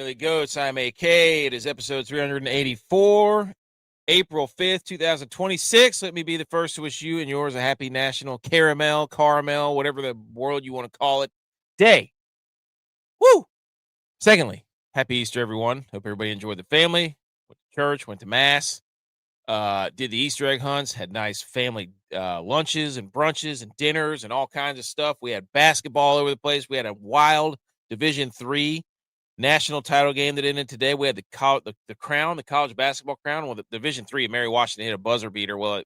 Really Goats. I'm AK. It is episode 384, April 5th, 2026. Let me be the first to wish you and yours a happy National Caramel, whatever the world you want to call it, day. Woo! Secondly, happy Easter, everyone. Hope everybody enjoyed the family, went to church, went to Mass, did the Easter egg hunts, had nice family lunches and brunches and dinners and all kinds of stuff. We had basketball all over the place. We had a wild Division III national title game that ended today. We had the crown, the college basketball crown. Well, the Division III, Mary Washington hit a buzzer beater. Well,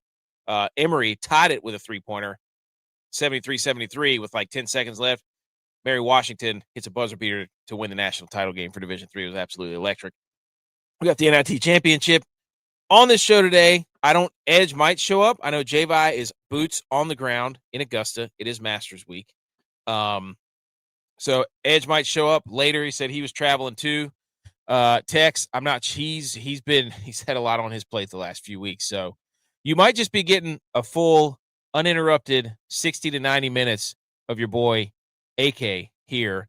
Emory tied it with a three-pointer, 73-73 with like 10 seconds left. Mary Washington hits a buzzer beater to win the national title game for Division III. It was absolutely electric. We got the NIT championship on this show today. Edge might show up. I know J.Y.S is boots on the ground in Augusta. It is Masters Week. So Edge might show up later. He said he was traveling too. Tex, I'm not. He's had a lot on his plate the last few weeks. So you might just be getting a full, uninterrupted 60 to 90 minutes of your boy AK here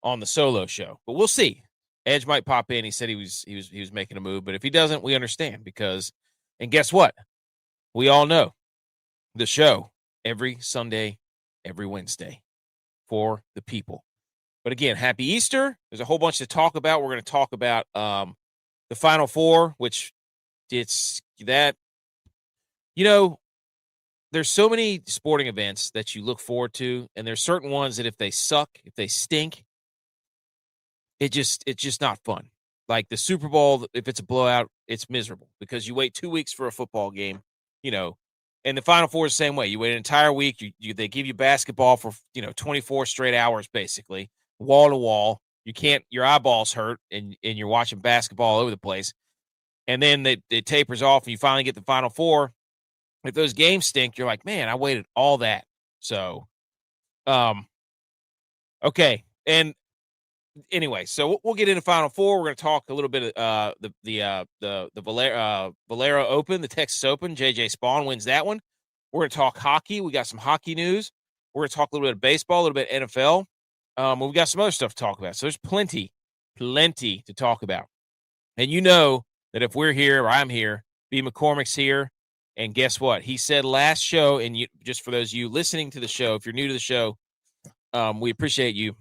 on the solo show. But we'll see. Edge might pop in. He said he was making a move, but if he doesn't, we understand and guess what? We all know the show every Sunday, every Wednesday for the people. But again, happy Easter. There's a whole bunch to talk about. We're going to talk about the Final Four, which it's that, there's so many sporting events that you look forward to, and there's certain ones that if they suck, if they stink, it's just not fun. Like the Super Bowl, if it's a blowout, it's miserable because you wait 2 weeks for a football game, and the Final Four is the same way. You wait an entire week. They give you basketball for 24 straight hours, basically, wall to wall. Your eyeballs hurt, and you're watching basketball all over the place. And then it tapers off, and you finally get the Final Four. If those games stink, you're like, man, I waited all that. So, okay, and anyway, so we'll get into Final Four. We're going to talk a little bit of the Valero Open, the Texas Open. JJ Spaun wins that one. We're going to talk hockey. We got some hockey news. We're going to talk a little bit of baseball, a little bit of NFL. We got some other stuff to talk about. So there's plenty to talk about. And you know that if we're here or I'm here, B. McCormick's here. And guess what? He said last show, and just for those of you listening to the show, if you're new to the show, we appreciate you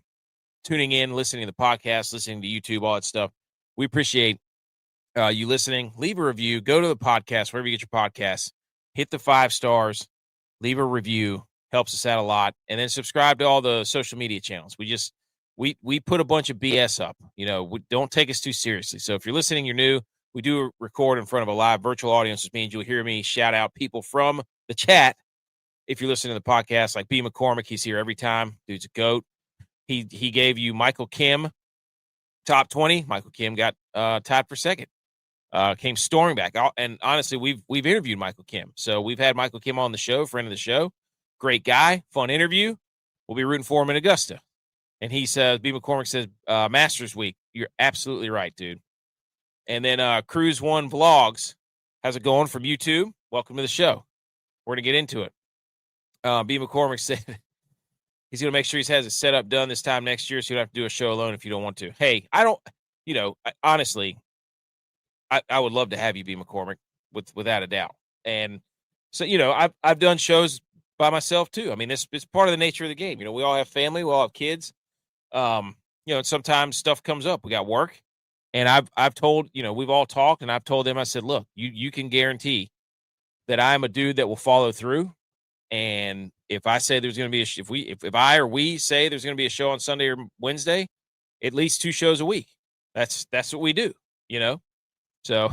tuning in, listening to the podcast, listening to YouTube, all that stuff. We appreciate you listening. Leave a review. Go to the podcast, wherever you get your podcasts. Hit the 5 stars. Leave a review. Helps us out a lot. And then subscribe to all the social media channels. We put a bunch of BS up. Don't take us too seriously. So if you're listening, you're new. We do record in front of a live virtual audience, which means you'll hear me shout out people from the chat. If you're listening to the podcast, like B. McCormick, he's here every time. Dude's a goat. He gave you Michael Kim top 20. Michael Kim got tied for second. Came storming back. And honestly, we've interviewed Michael Kim. So we've had Michael Kim on the show, friend of the show. Great guy, fun interview. We'll be rooting for him in Augusta. And he says, B. McCormick says, Masters Week. You're absolutely right, dude. And then Cruise One Vlogs. How's it going from YouTube? Welcome to the show. We're going to get into it. B. McCormick said he's going to make sure he has it set up done this time next year, so you don't have to do a show alone if you don't want to. Hey, honestly, I would love to have you, B. McCormick, without a doubt. And so, I've done shows by myself too. I mean, it's part of the nature of the game. We all have family, we all have kids. Sometimes stuff comes up. We got work. And I've told, we've all talked, and I've told them, I said, look, you can guarantee that I'm a dude that will follow through. And if I say there's going to be if I or we say there's going to be a show on Sunday or Wednesday, at least 2 shows a week. That's what we do, So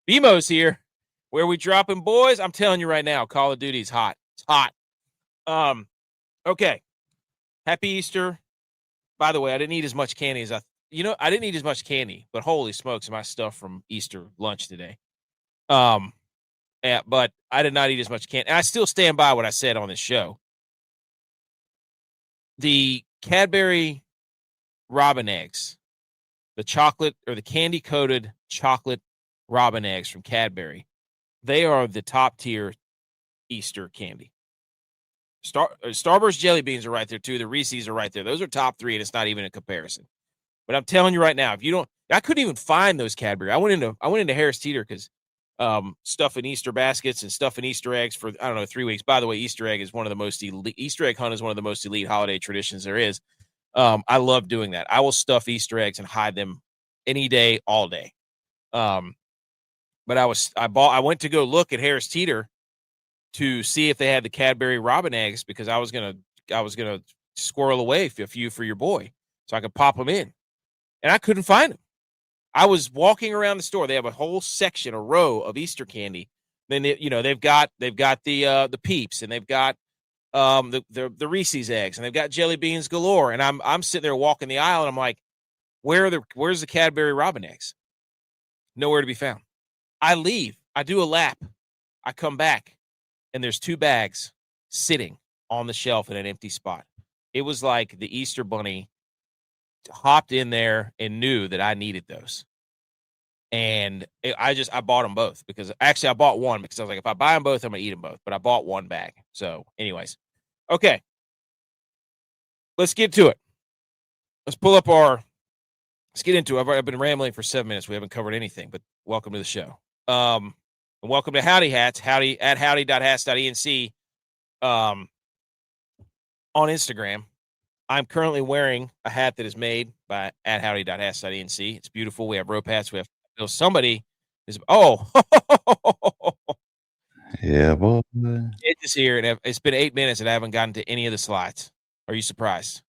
BMO's here. Where we dropping, boys? I'm telling you right now, Call of Duty's hot. It's hot. Okay. Happy Easter. By the way, I didn't eat as much candy as I didn't eat as much candy, but holy smokes, my stuff from Easter lunch today. But I did not eat as much candy. And I still stand by what I said on this show. The Cadbury Robin eggs, the chocolate or the candy-coated chocolate Robin eggs from Cadbury, they are the top tier Easter candy. Starburst jelly beans are right there too. The Reese's are right there. Those are top 3, and it's not even a comparison. But I'm telling you right now, if you don't, I couldn't even find those Cadbury. I went into Harris Teeter because stuffing Easter baskets and stuffing Easter eggs for, I don't know, 3 weeks. By the way, Easter egg is one of the most elite, Easter egg hunt is one of the most elite holiday traditions there is. I love doing that. I will stuff Easter eggs and hide them any day, all day. But I went to go look at Harris Teeter to see if they had the Cadbury Robin eggs because I was gonna squirrel away a few for your boy so I could pop them in, and I couldn't find them. I was walking around the store. They have a whole section, a row of Easter candy. Then they've got the Peeps, and they've got the Reese's eggs, and they've got jelly beans galore. And I'm sitting there walking the aisle, and I'm like, where's the Cadbury Robin eggs? Nowhere to be found. I leave. I do a lap. I come back, and there's 2 bags sitting on the shelf in an empty spot. It was like the Easter Bunny hopped in there and knew that I needed those. And I bought them both because actually I bought one because I was like, if I buy them both, I'm going to eat them both. But I bought 1 bag. So anyways, okay, let's get to it. Let's get into it. I've been rambling for 7 minutes. We haven't covered anything, but welcome to the show. And welcome to Howdy Hats, howdy at howdy.hats.enc on Instagram. I'm currently wearing a hat that is made by at howdy.hats.enc. It's beautiful. We have rope hats. We have somebody is yeah, boy. It is here, and it's been 8 minutes, and I haven't gotten to any of the slides. Are you surprised?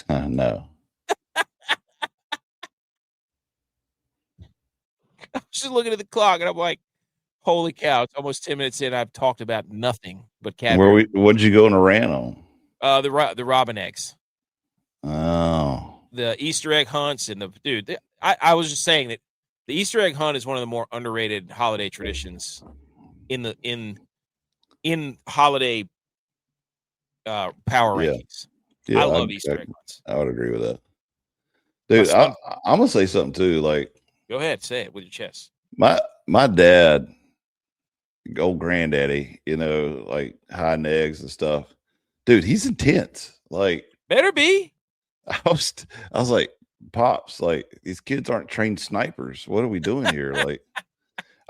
No. I was just looking at the clock, and I'm like, holy cow, it's almost 10 minutes in. I've talked about nothing but Cadbury. What did you go on a rant on? The robin eggs. Oh. The Easter egg hunts and I was just saying that the Easter egg hunt is one of the more underrated holiday traditions in holiday power rankings. Yeah, I love Easter egg hunts. I would agree with that. Dude, I'm gonna say something too. Like, go ahead, say it with your chest. My dad, old granddaddy, like hiding eggs and stuff. Dude, he's intense. Like, better be. I was like, Pops, like, these kids aren't trained snipers. What are we doing here? Like,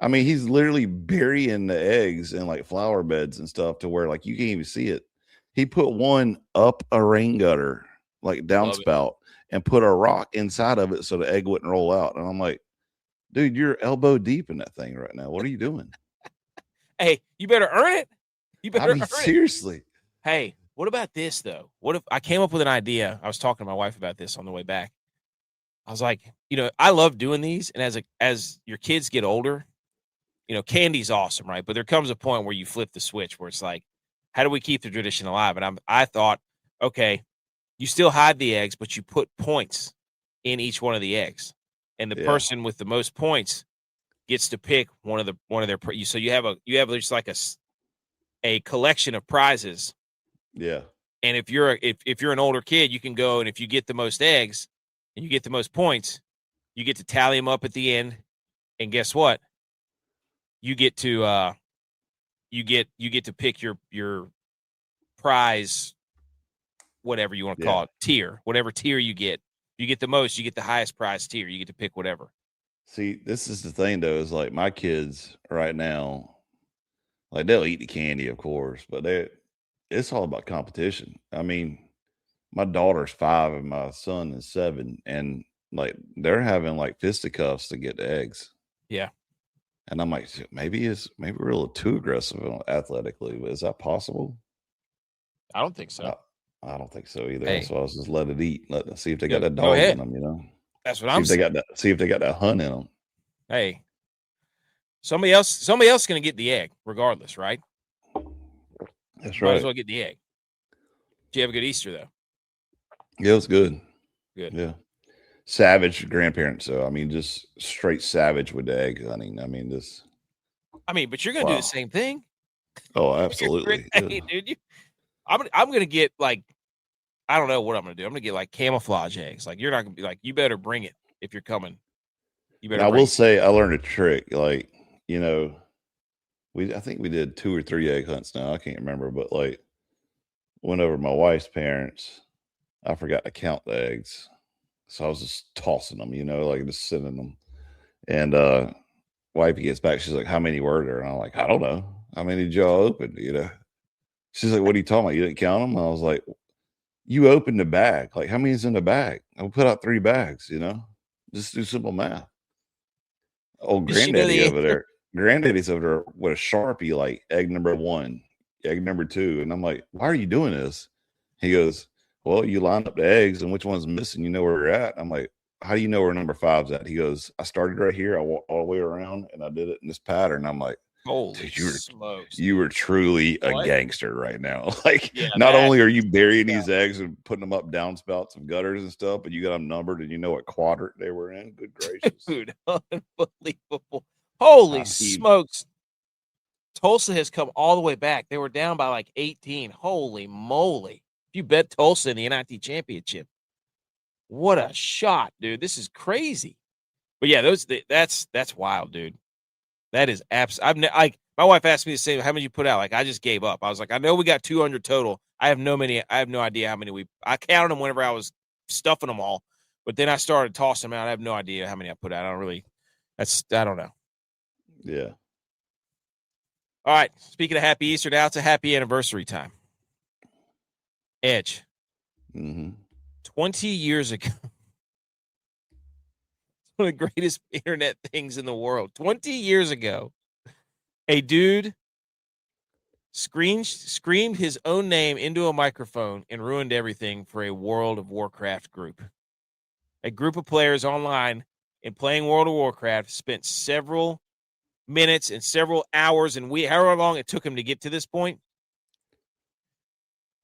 I mean, he's literally burying the eggs in like flower beds and stuff to where like you can't even see it. He put one up a rain gutter, like downspout, and put a rock inside of it so the egg wouldn't roll out. And I'm like, dude, you're elbow deep in that thing right now. What are you doing? Hey, you better earn it. You better earn seriously. It. Hey, what about this though? What if I came up with an idea? I was talking to my wife about this on the way back. I was like, I love doing these, and as your kids get older, candy's awesome, right? But there comes a point where you flip the switch where it's like, how do we keep the tradition alive? And I thought, okay, you still hide the eggs, but you put points in each one of the eggs, and the person with the most points gets to pick one of their. So you have just like a collection of prizes. Yeah. And if you're an older kid, you can go, and if you get the most eggs and you get the most points, you get to tally them up at the end. And guess what? You get to pick your prize, whatever you want to call it, tier, whatever tier you get. You get the most, you get the highest prize tier. You get to pick whatever. See, this is the thing though, is like my kids right now, like they'll eat the candy, of course, but it's all about competition. I mean, my daughter's 5 and my son is 7, and like they're having like fisticuffs to get the eggs. Yeah. And I'm like, maybe we're a little too aggressive athletically, but is that possible? I don't think so. I don't think so either. Hey. So I was just let it eat. See if they got that dog in them, That's what I'm saying. See if they got that hunt in them. Hey, somebody else is going to get the egg regardless, right? That's right. Might as well get the egg. Did you have a good Easter though? Yeah, it was good. Good. Yeah. Savage grandparents, so I mean, just straight savage with the egg hunting. I mean, but you're gonna do the same thing. Oh, absolutely. Hey, dude, I'm gonna get like, I don't know what I'm gonna do. I'm gonna get like camouflage eggs. Like, you're not gonna be like, you better bring it if you're coming. You better. I will say I learned a trick. Like, I think we did 2 or 3 egg hunts now. I can't remember, but like went over to my wife's parents. I forgot to count the eggs. So I was just tossing them, like just sending them. And wifey gets back. She's like, "How many were there?" And I'm like, "I don't know. How many did y'all open?" She's like, "What are you talking about? You didn't count them?" I was like, "You opened the bag. Like, how many's in the bag? I put out 3 bags. Just do simple math." Old Does she know granddaddy the over answer? there. Granddaddy's over there with a Sharpie, like egg number 1, egg number 2. And I'm like, "Why are you doing this?" He goes, "Well, you line up the eggs and which one's missing, you know where you're at." I'm like, "How do you know where number 5's at?" He goes, "I started right here. I walked all the way around and I did it in this pattern." I'm like, Holy "Dude, smokes, you dude. were truly a What? gangster right now." Like, Yeah, not that only are you burying these eggs and putting them up downspouts and gutters and stuff, but you got them numbered and you know what quadrant they were in. Good gracious. dude, unbelievable. Holy I mean, smokes. Tulsa has come all the way back. They were down by like 18. Holy moly. You bet Tulsa in the NIT championship. What a shot, dude. This is crazy. But yeah, that's wild, dude. That is like my wife asked me the same, how many you put out? Like I just gave up. I was like, I know we got 200 total. I have no idea how many I counted them whenever I was stuffing them all. But then I started tossing them out. I have no idea how many I put out. I don't know. yeah. All right. Speaking of happy Easter, now it's a happy anniversary time. Edge. Mm-hmm. 20 years ago. One of the greatest internet things in the world. 20 years ago, a dude screamed his own name into a microphone and ruined everything for a World of Warcraft group. A group of players online and playing World of Warcraft spent several minutes and several hours and however long it took him to get to this point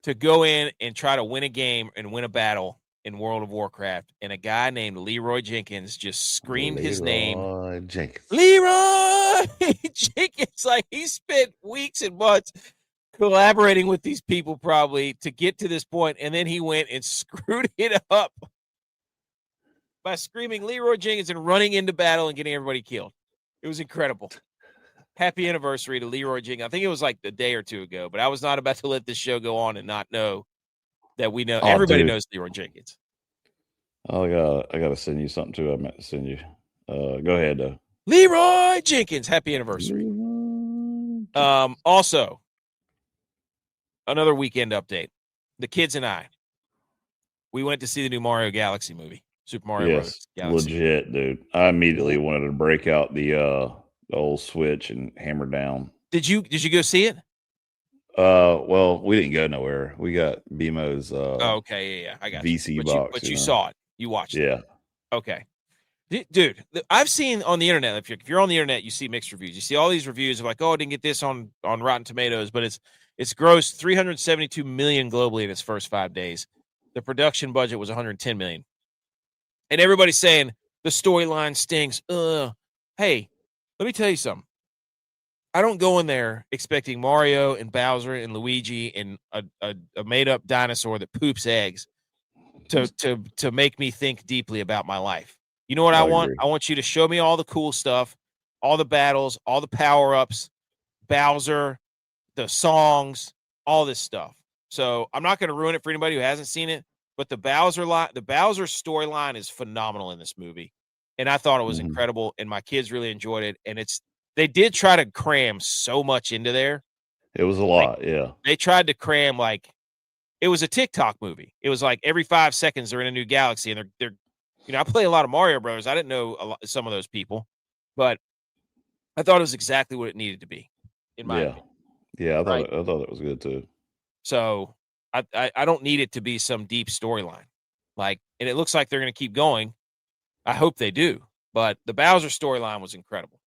to go in and try to win a game and win a battle in World of Warcraft. And a guy named Leroy Jenkins just screamed his name. Leroy Jenkins. Leroy Jenkins. Like he spent weeks and months collaborating with these people probably to get to this point, and then he went and screwed it up by screaming Leroy Jenkins and running into battle and getting everybody killed. It was incredible. Happy anniversary to Leroy Jenkins. I think it was like a day or two ago, but I was not about to let this show go on and not know that we know everybody knows Leroy Jenkins. Oh, I gotta send you something too. I meant to send you. Go ahead though. Leroy Jenkins, happy anniversary. Also, another weekend update. The kids and I, we went to see the new Mario Galaxy movie, Super Mario Brothers Galaxy. Legit, dude. I immediately wanted to break out the old Switch and hammer down. Did you go see it? Well, we didn't go nowhere. We got BMO's okay, yeah, I got VC you. box. But you saw it. You watched it. Yeah. Okay. Dude, I've seen on the internet, if you're on the internet, you see mixed reviews. You see all these reviews of like, oh, I didn't get this on Rotten Tomatoes, but it's grossed 372 million globally in its first 5 days. The production budget was 110 million. And everybody's saying the storyline stinks. Hey, let me tell you something. I don't go in there expecting Mario and Bowser and Luigi and a made up dinosaur that poops eggs to make me think deeply about my life. You know what I want? Agree. I want you to show me all the cool stuff, all the battles, all the power ups, Bowser, the songs, all this stuff. So I'm not going to ruin it for anybody who hasn't seen it, but the Bowser storyline is phenomenal in this movie, and I thought it was incredible. And my kids really enjoyed it. And they did try to cram so much into there. It was a lot, yeah. They tried to cram like it was a TikTok movie. It was like every 5 seconds they're in a new galaxy, and they're I play a lot of Mario Brothers. I didn't know some of those people, but I thought it was exactly what it needed to be. In my opinion. Yeah, I thought it was good too. So I don't need it to be some deep storyline, and it looks like they're going to keep going. I hope they do, but the Bowser storyline was incredible.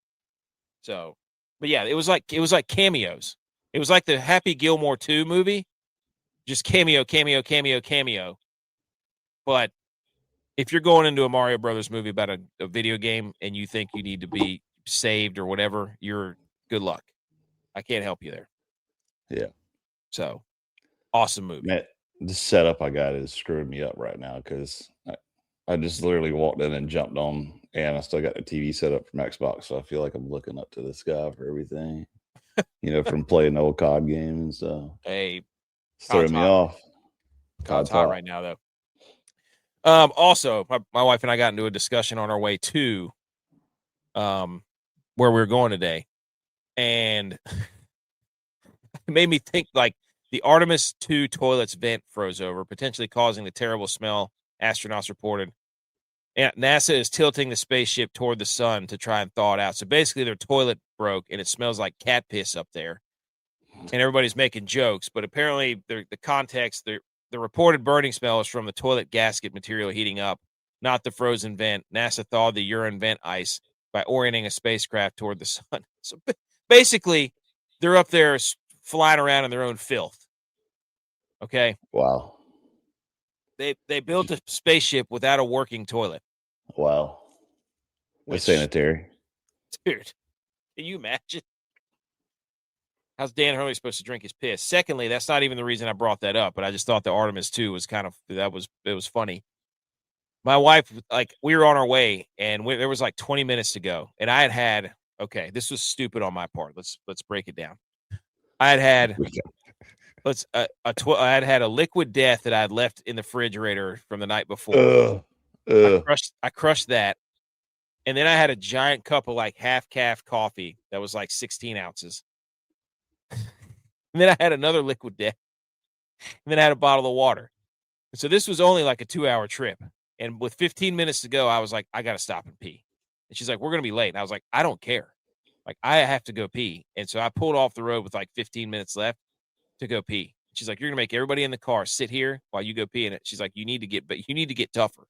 So, but yeah, it was like cameos. It was like the Happy Gilmore 2 movie, just cameo. But if you're going into a Mario Brothers movie about a video game and you think you need to be saved or whatever, you're good luck. I can't help you there. Yeah. So, awesome movie. Man, the setup I got is screwing me up right now because I just literally walked in and jumped on, and I still got the TV set up from Xbox, so I feel like I'm looking up to the sky for everything, from playing the old COD game and stuff. Hey, it's throwing me off. COD's hot right now, though. Also, my wife and I got into a discussion on our way to where we were going today, and it made me think like the Artemis 2 toilet's vent froze over, potentially causing the terrible smell astronauts reported. And NASA is tilting the spaceship toward the sun to try and thaw it out. So basically, their toilet broke, and it smells like cat piss up there. And everybody's making jokes, but apparently, the context, the reported burning smell is from the toilet gasket material heating up, not the frozen vent. NASA thawed the urine vent ice by orienting a spacecraft toward the sun. So basically, they're up there flying around in their own filth. Okay. Wow. They built a spaceship without a working toilet. Wow. That's sanitary. Dude, can you imagine? How's Dan Hurley supposed to drink his piss? Secondly, that's not even the reason I brought that up, but I just thought the Artemis 2 was it was funny. My wife, like, we were on our way, and there was like 20 minutes to go, and I had okay, this was stupid on my part. Let's break it down. I had had a liquid death that I had left in the refrigerator from the night before. I crushed that, and then I had a giant cup of like half calf coffee that was like 16 ounces. And then I had another liquid death, and then I had a bottle of water. And so this was only like a 2-hour trip. And with 15 minutes to go, I was like, I got to stop and pee. And she's like, we're going to be late. And I was like, I don't care. Like, I have to go pee. And so I pulled off the road with like 15 minutes left to go pee. She's like, you're going to make everybody in the car sit here while you go pee in it. She's like, you need to get tougher.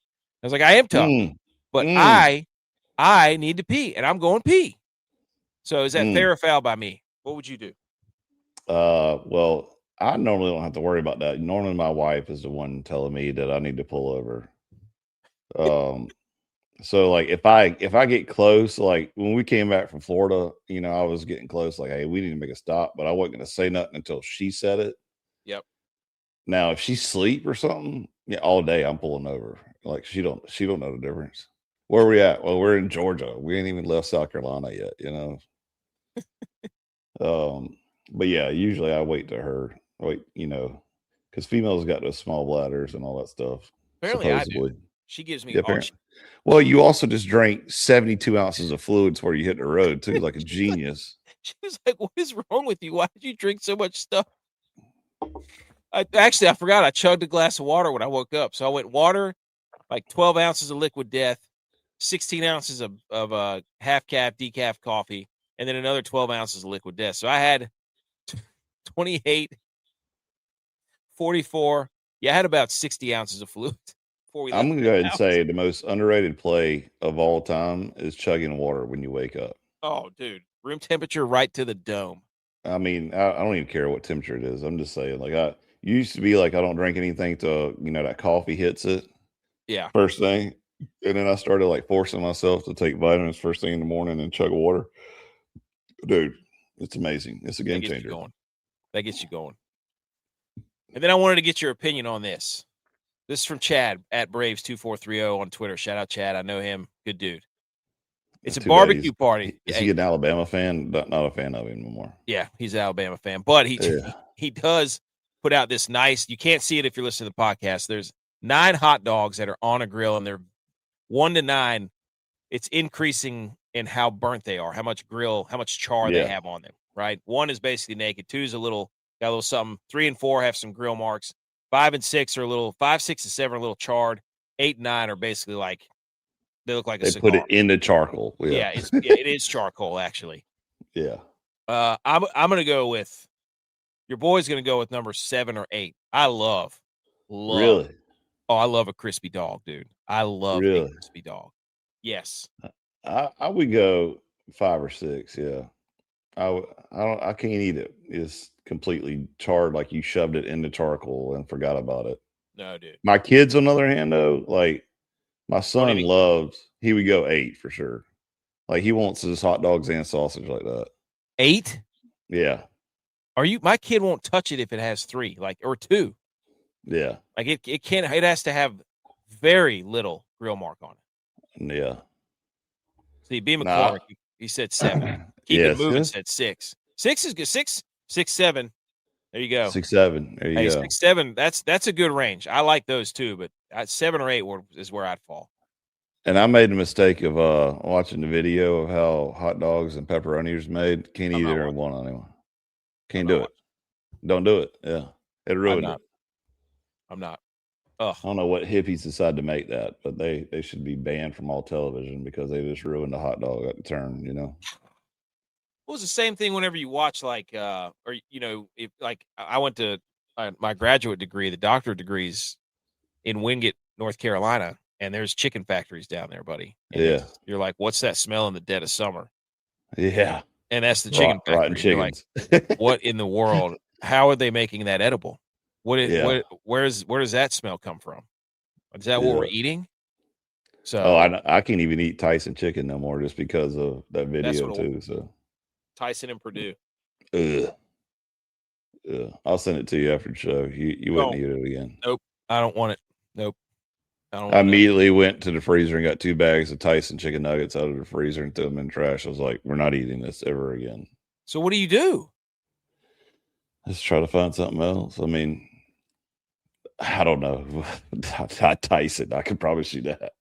I was like, I am tough, but I need to pee, and I'm going pee. So is that fair or foul by me? What would you do? Well, I normally don't have to worry about that. Normally my wife is the one telling me that I need to pull over. So like if I get close, like when we came back from Florida, I was getting close, like, hey, we need to make a stop, but I wasn't gonna say nothing until she said it. Yep. Now if she's asleep or something, yeah, all day I'm pulling over. Like she don't know the difference. Where are we at? Well, we're in Georgia. We ain't even left South Carolina yet, But yeah, usually I wait because females got those small bladders and all that stuff. Apparently supposedly. I do. She gives me Well, you also just drank 72 ounces of fluids before you hit the road too, like a genius. She was like, what is wrong with you? Why did you drink so much stuff? I forgot I chugged a glass of water when I woke up. So I went water, like 12 ounces of liquid death, 16 ounces of half calf decaf coffee, and then another 12 ounces of liquid death. So I had 28, 44. Yeah, I had about 60 ounces of fluid. I'm going to go ahead and say the most underrated play of all time is chugging water when you wake up. Oh, dude. Room temperature right to the dome. I mean, I don't even care what temperature it is. I'm just saying, like, I used to be like, I don't drink anything till, that coffee hits it. Yeah. First thing. And then I started like forcing myself to take vitamins first thing in the morning and chug water. Dude, it's amazing. It's a game changer. That gets you going. And then I wanted to get your opinion on this. This is from Chad at Braves2430 on Twitter. Shout out Chad. I know him. Good dude. It's a barbecue party. Is he an Alabama fan? Not a fan of him anymore. Yeah, he's an Alabama fan. But he does put out this nice, you can't see it if you're listening to the podcast. There's 9 hot dogs that are on a grill, and they're 1 to 9. It's increasing in how burnt they are, how much char they have on them, right? 1 is basically naked. 2 is got a little something. 3 and 4 have some grill marks. 5 and 6 are 5, 6, and 7 are a little charred. 8 and 9 are basically like, they look like a cigar. They put it in the charcoal. Yeah, it is charcoal, actually. Yeah. I'm going to go with, your boy's going to go with number 7 or 8. I love. Really? Oh, I love a crispy dog, dude. I love a crispy dog. Yes. I would go 5 or 6. Yeah. I can't eat it. It's completely charred, like you shoved it into charcoal and forgot about it. No, dude. My kids, on the other hand, though, like my son he would go 8 for sure. Like he wants his hot dogs and sausage like that. 8? Yeah. My kid won't touch it if it has 3, or 2. Yeah. Like it has to have very little grill mark on it. Yeah. See, B. McCormick, he said 7. Keep it moving, said 6. 6 is good. 6, 7. There you go. 6'7". There you Hey, go. 6'7", that's a good range. I like those too, but 7 or 8 is where I'd fall. And I made the mistake of watching the video of how hot dogs and pepperoni is made. Can't eat either one anymore. Can't do it. Don't do it. Yeah. It ruined it. I'm not. Ugh. I don't know what hippies decide to make that, but they should be banned from all television because they just ruined a hot dog at the turn, you know. Well, it's the same thing whenever you watch like or you know, if like I went to my graduate degree, the doctorate degrees in Wingate, North Carolina, and there's chicken factories down there, buddy. And you're like, what's that smell in the dead of summer? Yeah. And that's the chicken factory. Rotten chickens. You're like, what in the world? How are they making that edible? Where does that smell come from? Is that what we're eating? So I can't even eat Tyson chicken no more just because of that video too. So Tyson and Purdue. Ugh. I'll send it to you after the show. You wouldn't eat it again. Nope. I don't want it. Nope. I immediately went to the freezer and got 2 bags of Tyson chicken nuggets out of the freezer and threw them in the trash. I was like, we're not eating this ever again. So what do you do? Just try to find something else. I mean, I don't know. Not Tyson. I could promise you that.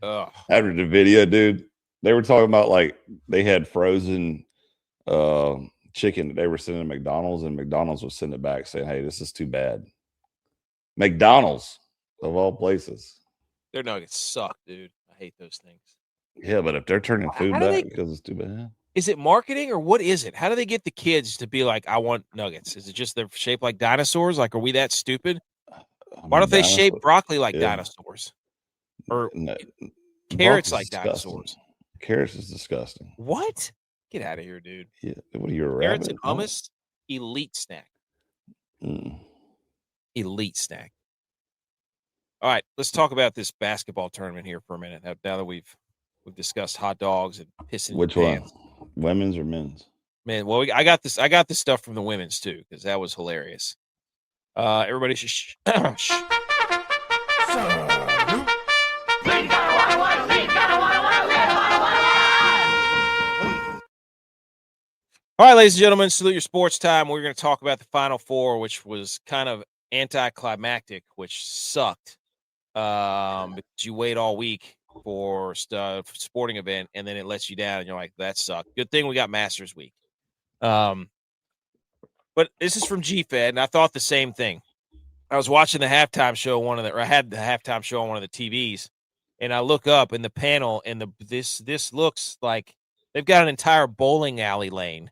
After the video, dude, they were talking about like they had frozen chicken that they were sending to McDonald's, and McDonald's was sending it back saying, hey, this is too bad. McDonald's, of all places. Their nuggets suck, dude. I hate those things. Yeah, but if they're turning food back because it's too bad. Is it marketing or what is it? How do they get the kids to be like, I want nuggets? Is it just they're shaped like dinosaurs? Like, are we that stupid? Why don't they shape broccoli like dinosaurs? Or carrots like dinosaurs? Carrots is disgusting. What? Get out of here, dude. Yeah. What are you, a Carrots rabbit? and hummus? Elite snack. Elite snack. All right, let's talk about this basketball tournament here for a minute. Now that we've discussed hot dogs and pissing. Which one? Women's or men's? Man, well, I got this stuff from the women's too because that was hilarious. Everybody shh. All right, ladies and gentlemen, salute your sports time. We're going to talk about the Final Four, which was kind of anticlimactic, which sucked because you wait all week for sporting event, and then it lets you down, and you're like, that sucked. Good thing we got Masters Week. But this is from G.U.Y.S, and I thought the same thing. I was watching the halftime show, I had the halftime show on one of the TVs, and I look up in the panel, and this looks like they've got an entire bowling alley lane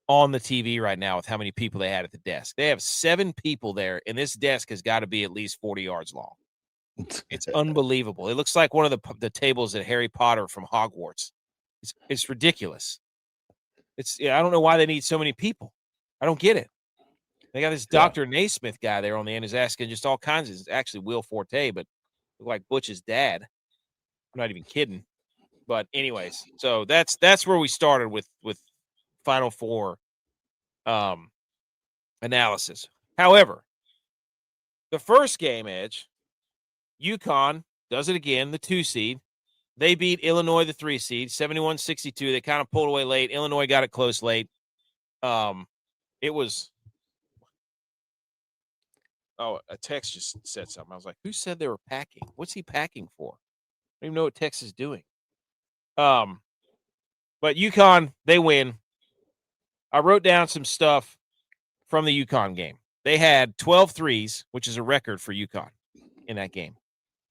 on the TV right now with how many people they had at the desk. They have 7 people there, and this desk has got to be at least 40 yards long. It's unbelievable. It looks like one of the tables at Harry Potter from Hogwarts. It's ridiculous. I don't know why they need so many people. I don't get it. They got this Dr. Naismith guy there on the end who's asking just all kinds of. It's actually Will Forte, but look like Butch's dad. I'm not even kidding. But anyways, so that's where we started with Final Four analysis. However, the first game, Edge, UConn does it again, the 2 seed. They beat Illinois, the 3 seed, 71-62. They kind of pulled away late. Illinois got it close late. It was a text just said something. I was like, who said they were packing? What's he packing for? I don't even know what Tex is doing. But UConn, they win. I wrote down some stuff from the UConn game. They had 12 threes, which is a record for UConn in that game.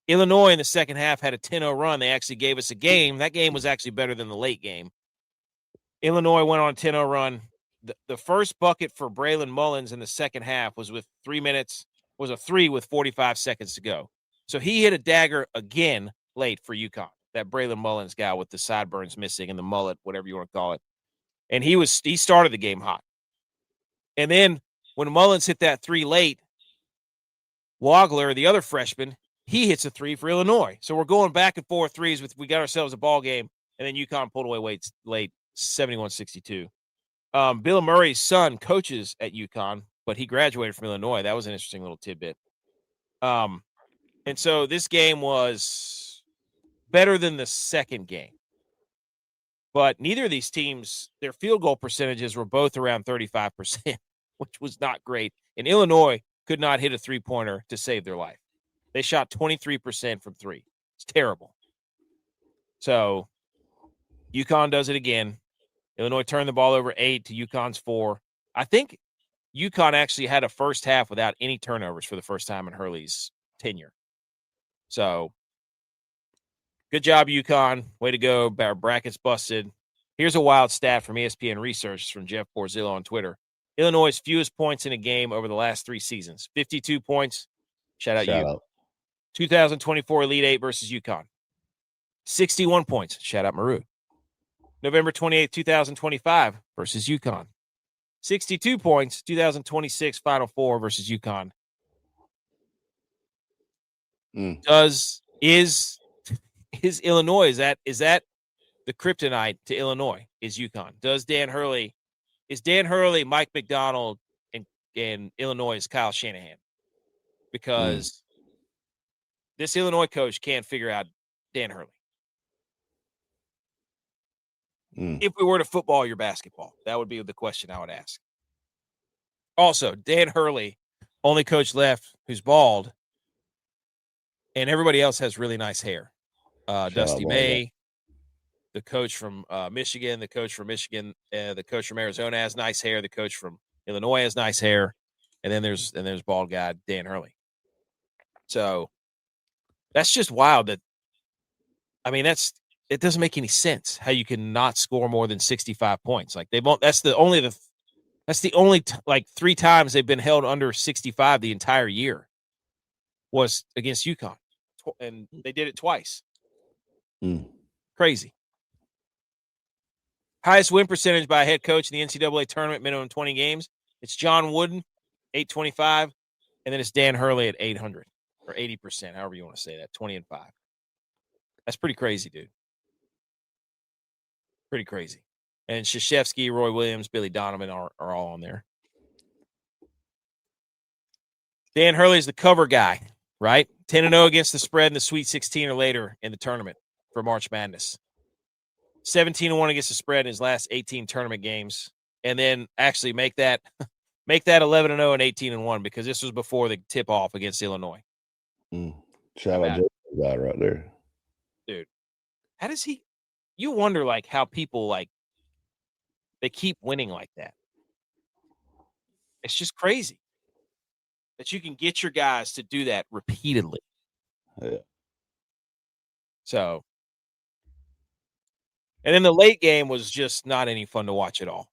Illinois in the second half had a 10-0 run. They actually gave us a game. That game was actually better than the late game. Illinois went on a 10-0 run. The first bucket for Braylon Mullins in the second half was with 3 minutes, was a 3 with 45 seconds to go. So he hit a dagger again late for UConn, that Braylon Mullins guy with the sideburns missing and the mullet, whatever you want to call it. And he started the game hot. And then when Mullins hit that 3 late, Wagler, the other freshman, he hits a 3 for Illinois. So we're going back and forth threes. We got ourselves a ball game, and then UConn pulled away late, 71-62. Bill Murray's son coaches at UConn, but he graduated from Illinois. That was an interesting little tidbit. And so this game was better than the second game. But neither of these teams, their field goal percentages were both around 35%. which was not great. And Illinois could not hit a three-pointer to save their life. They shot 23% from three. It's terrible. So UConn does it again. Illinois turned the ball over 8 to UConn's 4. I think UConn actually had a first half without any turnovers for the first time in Hurley's tenure. So good job, UConn. Way to go. Our brackets busted. Here's a wild stat from ESPN Research from Jeff Borzillo on Twitter. Illinois' fewest points in a game over the last 3 seasons. 52 points. Shout out. 2024 Elite 8 versus UConn. 61 points. Shout out Maru. November 28, 2025 versus UConn. 62 points. 2026 Final Four versus UConn. Is Illinois, is that the kryptonite to Illinois? Is UConn? Is Dan Hurley, Mike McDonald, and Illinois' Kyle Shanahan? Because this Illinois coach can't figure out Dan Hurley. If we were to football your basketball, that would be the question I would ask. Also, Dan Hurley, only coach left who's bald, and everybody else has really nice hair. Dusty May, the coach from Michigan, the coach from Arizona has nice hair. The coach from Illinois has nice hair, and then there's bald guy Dan Hurley. So that's just wild. It doesn't make any sense how you can not score more than 65 points. Like they won't. That's the only 3 times they've been held under 65 the entire year was against UConn, and they did it twice. Crazy. Highest win percentage by a head coach in the NCAA tournament, minimum 20 games. It's John Wooden, 825, and then it's Dan Hurley at 800 or 80%, however you want to say that, 20-5. That's pretty crazy, dude. Pretty crazy. And Krzyzewski, Roy Williams, Billy Donovan are all on there. Dan Hurley is the cover guy, right? 10-0 against the spread in the Sweet 16 or later in the tournament for March Madness. 17-1 against the spread in his last 18 tournament games. And then actually make that 11-0 and 18-1 because this was before the tip-off against Illinois. Shout out to that guy right there. Dude, how does he – you wonder, how people, they keep winning like that. It's just crazy that you can get your guys to do that repeatedly. Yeah. So, and then the late game was just not any fun to watch at all.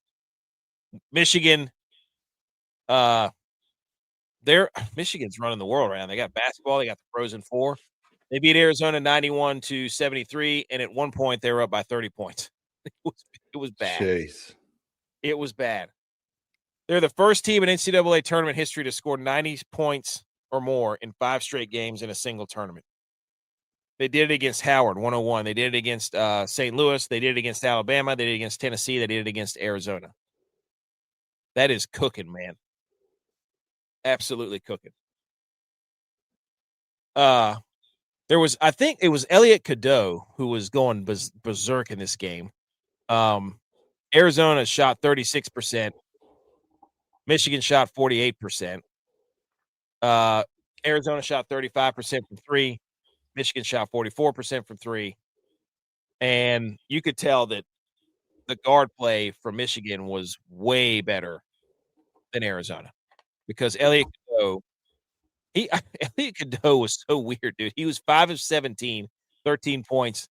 Michigan, Michigan's running the world around. They got basketball. They got the Frozen Four. They beat Arizona 91-73, and at one point they were up by 30 points. It was bad. Jeez. It was bad. They're the first team in NCAA tournament history to score 90 points or more in 5 straight games in a single tournament. They did it against Howard, 101. They did it against St. Louis. They did it against Alabama. They did it against Tennessee. They did it against Arizona. That is cooking, man. Absolutely cooking. I think it was Elliot Cadeau who was going berserk in this game. Arizona shot 36%. Michigan shot 48%. Arizona shot 35% from 3. Michigan shot 44% from 3. And you could tell that the guard play from Michigan was way better than Arizona because Elliot Cadeau was so weird, dude. He was 5 of 17, 13 points.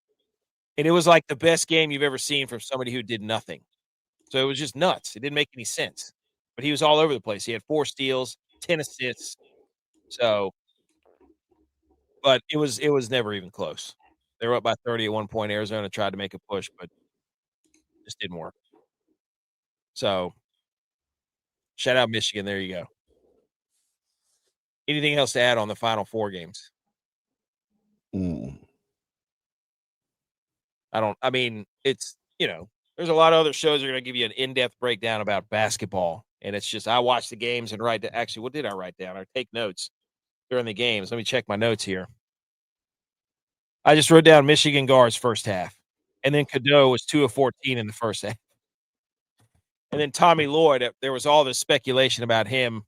And it was like the best game you've ever seen from somebody who did nothing. So it was just nuts. It didn't make any sense. But he was all over the place. He had 4 steals, 10 assists. So, but it was never even close. They were up by 30 at one point. Arizona tried to make a push, but just didn't work. So, shout out Michigan. There you go. Anything else to add on the Final Four games? It's, there's a lot of other shows that are going to give you an in-depth breakdown about basketball. And it's just, I watch the games and actually, what did I write down? I take notes during the games. Let me check my notes here. I just wrote down Michigan guards first half. And then Cadeau was 2 of 14 in the first half. And then Tommy Lloyd, there was all this speculation about him.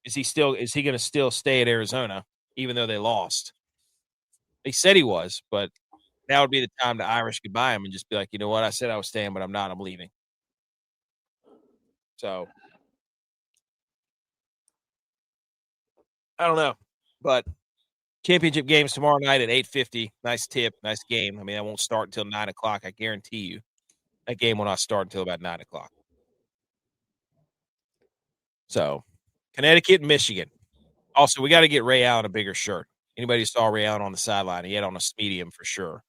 Is he going to still stay at Arizona even though they lost? They said he was, but now would be the time to Irish goodbye him and just be like, you know what? I said I was staying, but I'm not. I'm leaving. So I don't know, but championship games tomorrow night at 8:50. Nice tip, nice game. I mean, that won't start until 9:00. I guarantee you, that game will not start until about 9:00. So, Connecticut and Michigan. Also, we got to get Ray Allen a bigger shirt. Anybody saw Ray Allen on the sideline? He had on a medium for sure.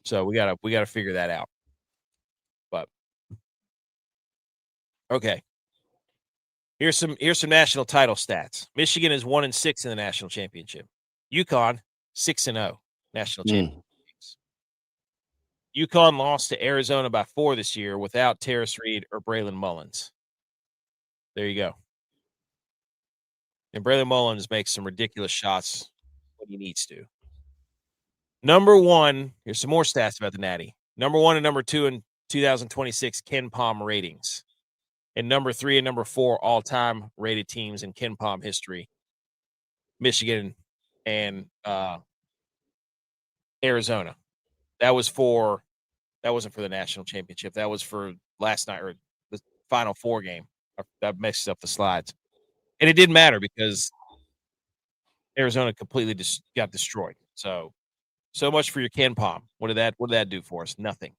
So we gotta figure that out. But okay. Here's some national title stats. Michigan is 1-6 in the national championship. UConn 6-0 national championship games. UConn lost to Arizona by 4 this year without Terrace Reed or Braylon Mullins. There you go. And Braylon Mullins makes some ridiculous shots when he needs to. Number 1, here's some more stats about the Natty. Number 1 and number 2 in 2026 Ken Pom ratings. And number 3 and number 4 all-time rated teams in Ken Pom history. Michigan and Arizona. That wasn't for the national championship. That was for last night or the Final Four game. That messed up the slides. And it didn't matter because Arizona completely got destroyed. So much for your Ken Pom. What did that do for us? Nothing.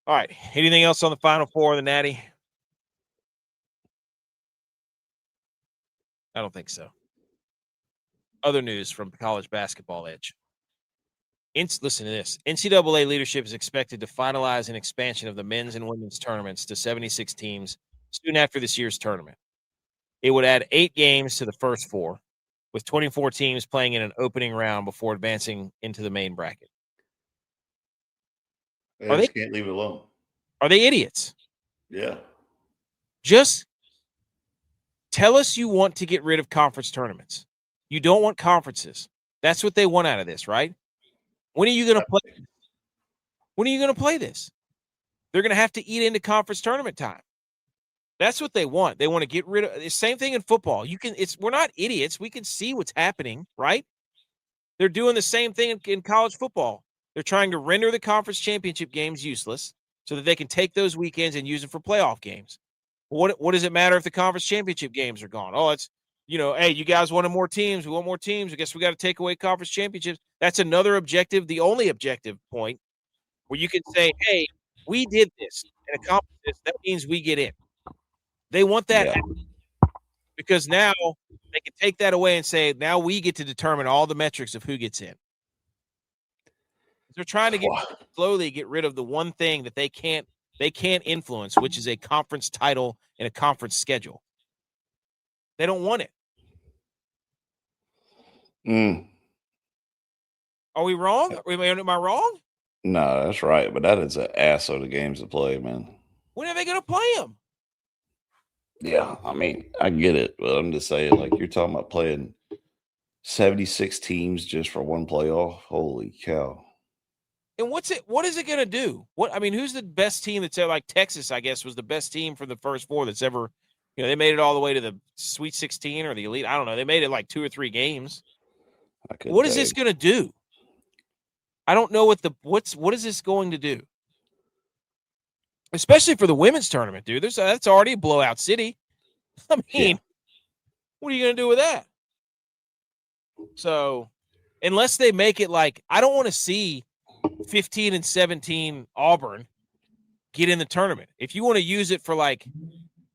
All right. Anything else on the Final Four of the Natty? I don't think so. Other news from College Basketball Edge. Listen to this. NCAA leadership is expected to finalize an expansion of the men's and women's tournaments to 76 teams soon after this year's tournament. It would add 8 games to the first 4, with 24 teams playing in an opening round before advancing into the main bracket. They just can't leave it alone. Are they idiots? Yeah. Just tell us you want to get rid of conference tournaments. You don't want conferences. That's what they want out of this, right? When are you going to play? When are you going to play this? They're going to have to eat into conference tournament time. That's what they want. They want to get rid of the same thing in football. We're not idiots. We can see what's happening, right? They're doing the same thing in college football. They're trying to render the conference championship games useless so that they can take those weekends and use them for playoff games. What does it matter if the conference championship games are gone? Oh, it's, hey, you guys wanted more teams. We want more teams. I guess we got to take away conference championships. That's another objective, the only objective point where you can say, hey, we did this and accomplished this. That means we get in. They want that because now they can take that away and say, now we get to determine all the metrics of who gets in. They're trying to slowly get rid of the one thing that they can't influence, which is a conference title and a conference schedule. They don't want it. Are we wrong? Am I wrong? No, that's right. But that is an ass of the games to play, man. When are they going to play them? Yeah, I mean, I get it, but I'm just saying, like, you're talking about playing 76 teams just for one playoff. Holy cow! And what is it going to do? Who's the best team that's ever, like Texas, I guess, was the best team for the first 4 that's ever, they made it all the way to the Sweet 16 or the Elite. I don't know. They made it like 2 or 3 games. What is this going to do? I don't know what is this going to do? Especially for the women's tournament, dude. That's already a blowout city. I mean, What are you going to do with that? So, unless they make it like, I don't want to see 15 and 17 Auburn get in the tournament. If you want to use it for like,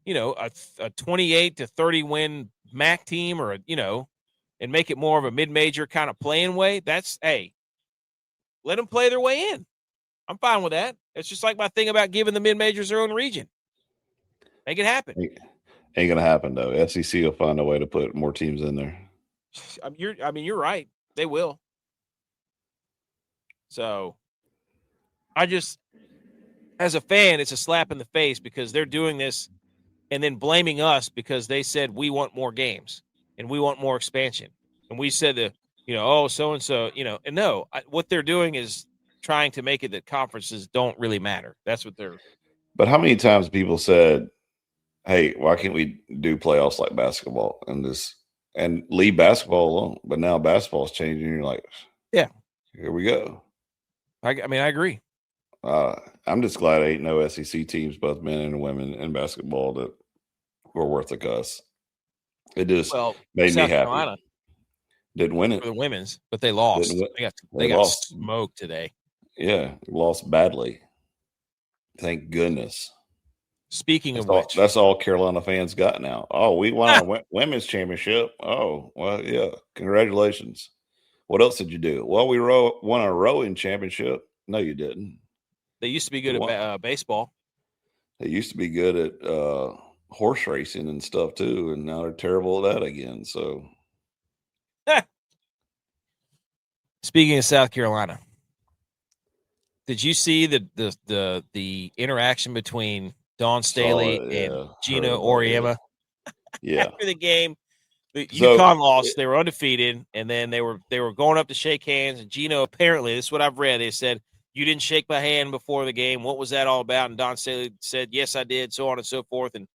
a 28 to 30 win MAC team or, and make it more of a mid-major kind of playing way, let them play their way in. I'm fine with that. It's just like my thing about giving the mid-majors their own region. Make it happen. Ain't going to happen, though. SEC will find a way to put more teams in there. You're right. They will. So, I just, as a fan, it's a slap in the face because they're doing this and then blaming us because they said we want more games and we want more expansion. And we said so-and-so, and no, what they're doing is trying to make it that conferences don't really matter. That's what they're. But how many times people said, "Hey, why can't we do playoffs like basketball and leave basketball alone?" But now basketball's changing. And you're like, Yeah, here we go. I mean, I agree. I'm just glad I ain't no SEC teams, both men and women in basketball, that were worth a cuss. It just made me South happy. Carolina Didn't win it for the women's, but they lost. They got lost. smoked today. Yeah, lost badly. Thank goodness. Speaking of which, that's all Carolina fans got now. Oh, we won our women's championship. Oh, well, yeah. Congratulations. What else did you do? Well, we won a rowing championship. No, you didn't. They used to be good at baseball. They used to be good at horse racing and stuff too, and now they're terrible at that again. So, speaking of South Carolina, did you see the interaction between Dawn Staley and Geno Auriemma? Yeah. After the game, UConn lost. They were undefeated, and then they were going up to shake hands. And Geno, apparently, this is what I've read. They said, "You didn't shake my hand before the game. What was that all about?" And Dawn Staley said, "Yes, I did," so on and so forth. And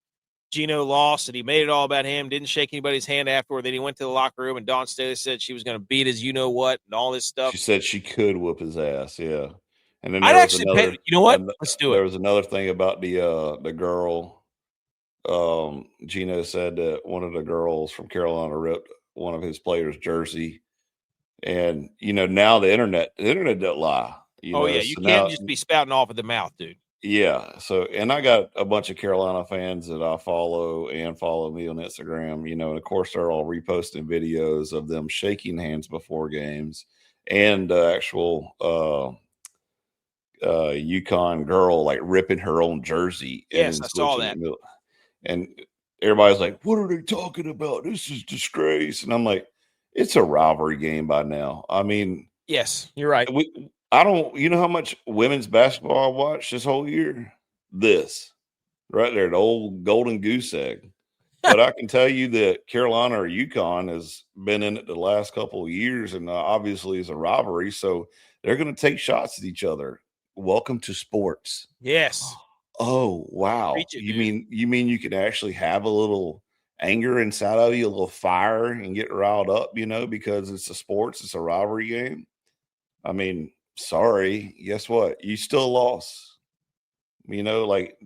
Geno lost, and he made it all about him. Didn't shake anybody's hand afterward. Then he went to the locker room, and Dawn Staley said she was going to beat his you-know-what and all this stuff. She said she could whoop his ass, yeah. And then I'd actually pay, you know what? Let's do it. There was another thing about the girl. Geno said that one of the girls from Carolina ripped one of his players' jersey. And, now the internet doesn't lie. You can't just be spouting off at the mouth, dude. Yeah. So, and I got a bunch of Carolina fans that I follow and follow me on Instagram, and of course they're all reposting videos of them shaking hands before games, and the actual UConn girl like ripping her own jersey. Yes, I saw that. And everybody's like, "What are they talking about? This is disgrace." And I'm like, it's a rivalry game by now. I mean, yes, you're right. I don't, you know how much women's basketball I watched this whole year? This right there, the old golden goose egg. But I can tell you that Carolina or UConn has been in it the last couple of years, and obviously it's a rivalry. So they're going to take shots at each other. Welcome to sports. Yes. Oh, wow. You mean you can actually have a little anger inside of you, a little fire, and get riled up, because it's a sports, it's a rivalry game. I mean, sorry, guess what? You still lost. Like,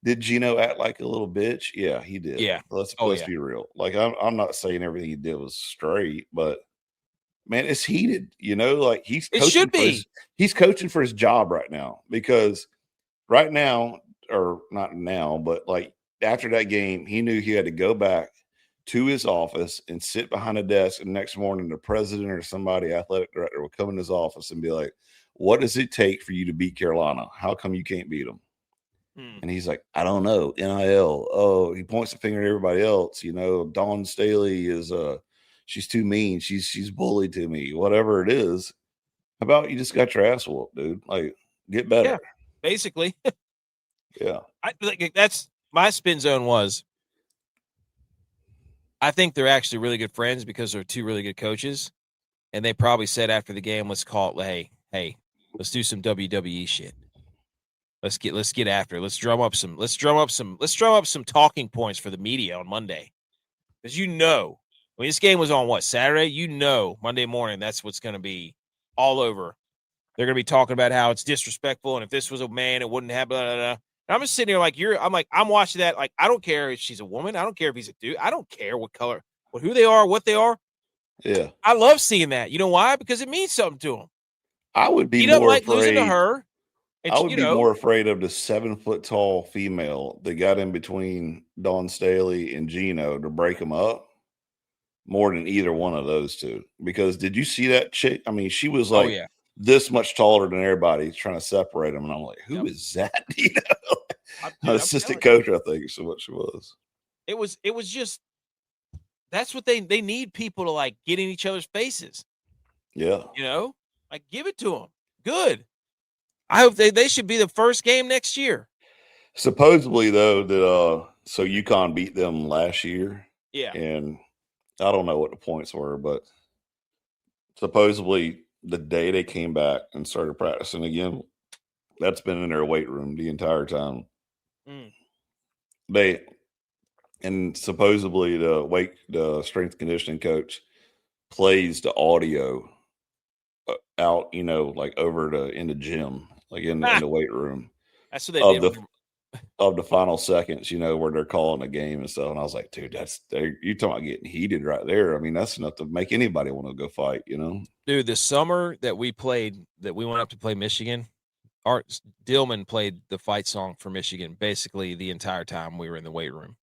did Geno act like a little bitch? Yeah, he did. Yeah. Let's be real. Like, I'm not saying everything he did was straight, but man, it's heated. Like he's coaching for his job right now, because right now, or not now, but like after that game, he knew he had to go back to his office and sit behind a desk. And next morning, the president or somebody, athletic director, would come in his office and be like, "What does it take for you to beat Carolina? How come you can't beat them?" And he's like, "I don't know. NIL." Oh, he points the finger at everybody else. Dawn Staley is she's too mean. She's bullied to me. Whatever it is. How about you just got your ass whooped, dude? Like, get better. Yeah, basically. Yeah. That's my spin zone was. I think they're actually really good friends because they're two really good coaches, and they probably said after the game, "Let's call it. Hey, let's do some WWE shit. Let's get after it. Let's drum up some talking points for the media on Monday, because when this game was on Saturday, Monday morning that's what's going to be all over. They're going to be talking about how it's disrespectful, and if this was a man, it wouldn't have blah, blah, blah. And I'm just sitting here like I'm watching that. Like, I don't care if she's a woman. I don't care if he's a dude. I don't care what color, who they are, what they are. Yeah. I love seeing that. You know why? Because it means something to him. I would be he doesn't more like afraid. Losing to her. I would be more afraid of the 7-foot-tall female that got in between Dawn Staley and Geno to break them up, more than either one of those two. Because did you see that chick? I mean, she was like this much taller than everybody, trying to separate them. And I'm like, who is that? Assistant coach, I think is what she was. It was just, that's what they need, people to like get in each other's faces. Yeah. Like, give it to them. Good. I hope they should be the first game next year. Supposedly, though, that so UConn beat them last year. Yeah. And I don't know what the points were, but supposedly the day they came back and started practicing again, that's been in their weight room the entire time. Mm. They and supposedly the strength conditioning coach plays the audio out, like over in the gym, like in the weight room That's what they of did. the final seconds, where they're calling a game and stuff. And I was like, dude, you talking about getting heated right there. I mean, that's enough to make anybody want to go fight, Dude, the summer that we went up to play Michigan, Art Dillman played the fight song for Michigan basically the entire time we were in the weight room.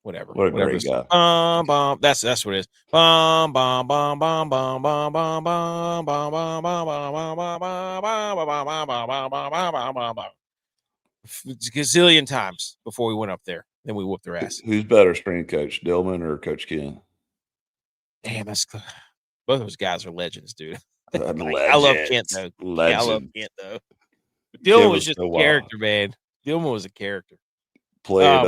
Whatever. What a Whatever great the song. guy. That's what it is. Gazillion times before we went up there. Then we whooped their ass. Who's better, strength coach, Dillman or Coach Ken? Damn, both those guys are legends, dude. I love Kent Legends. though. Legend. Yeah, I love Kent though. But Dillman was just so a character, man. Dillman was a character. Played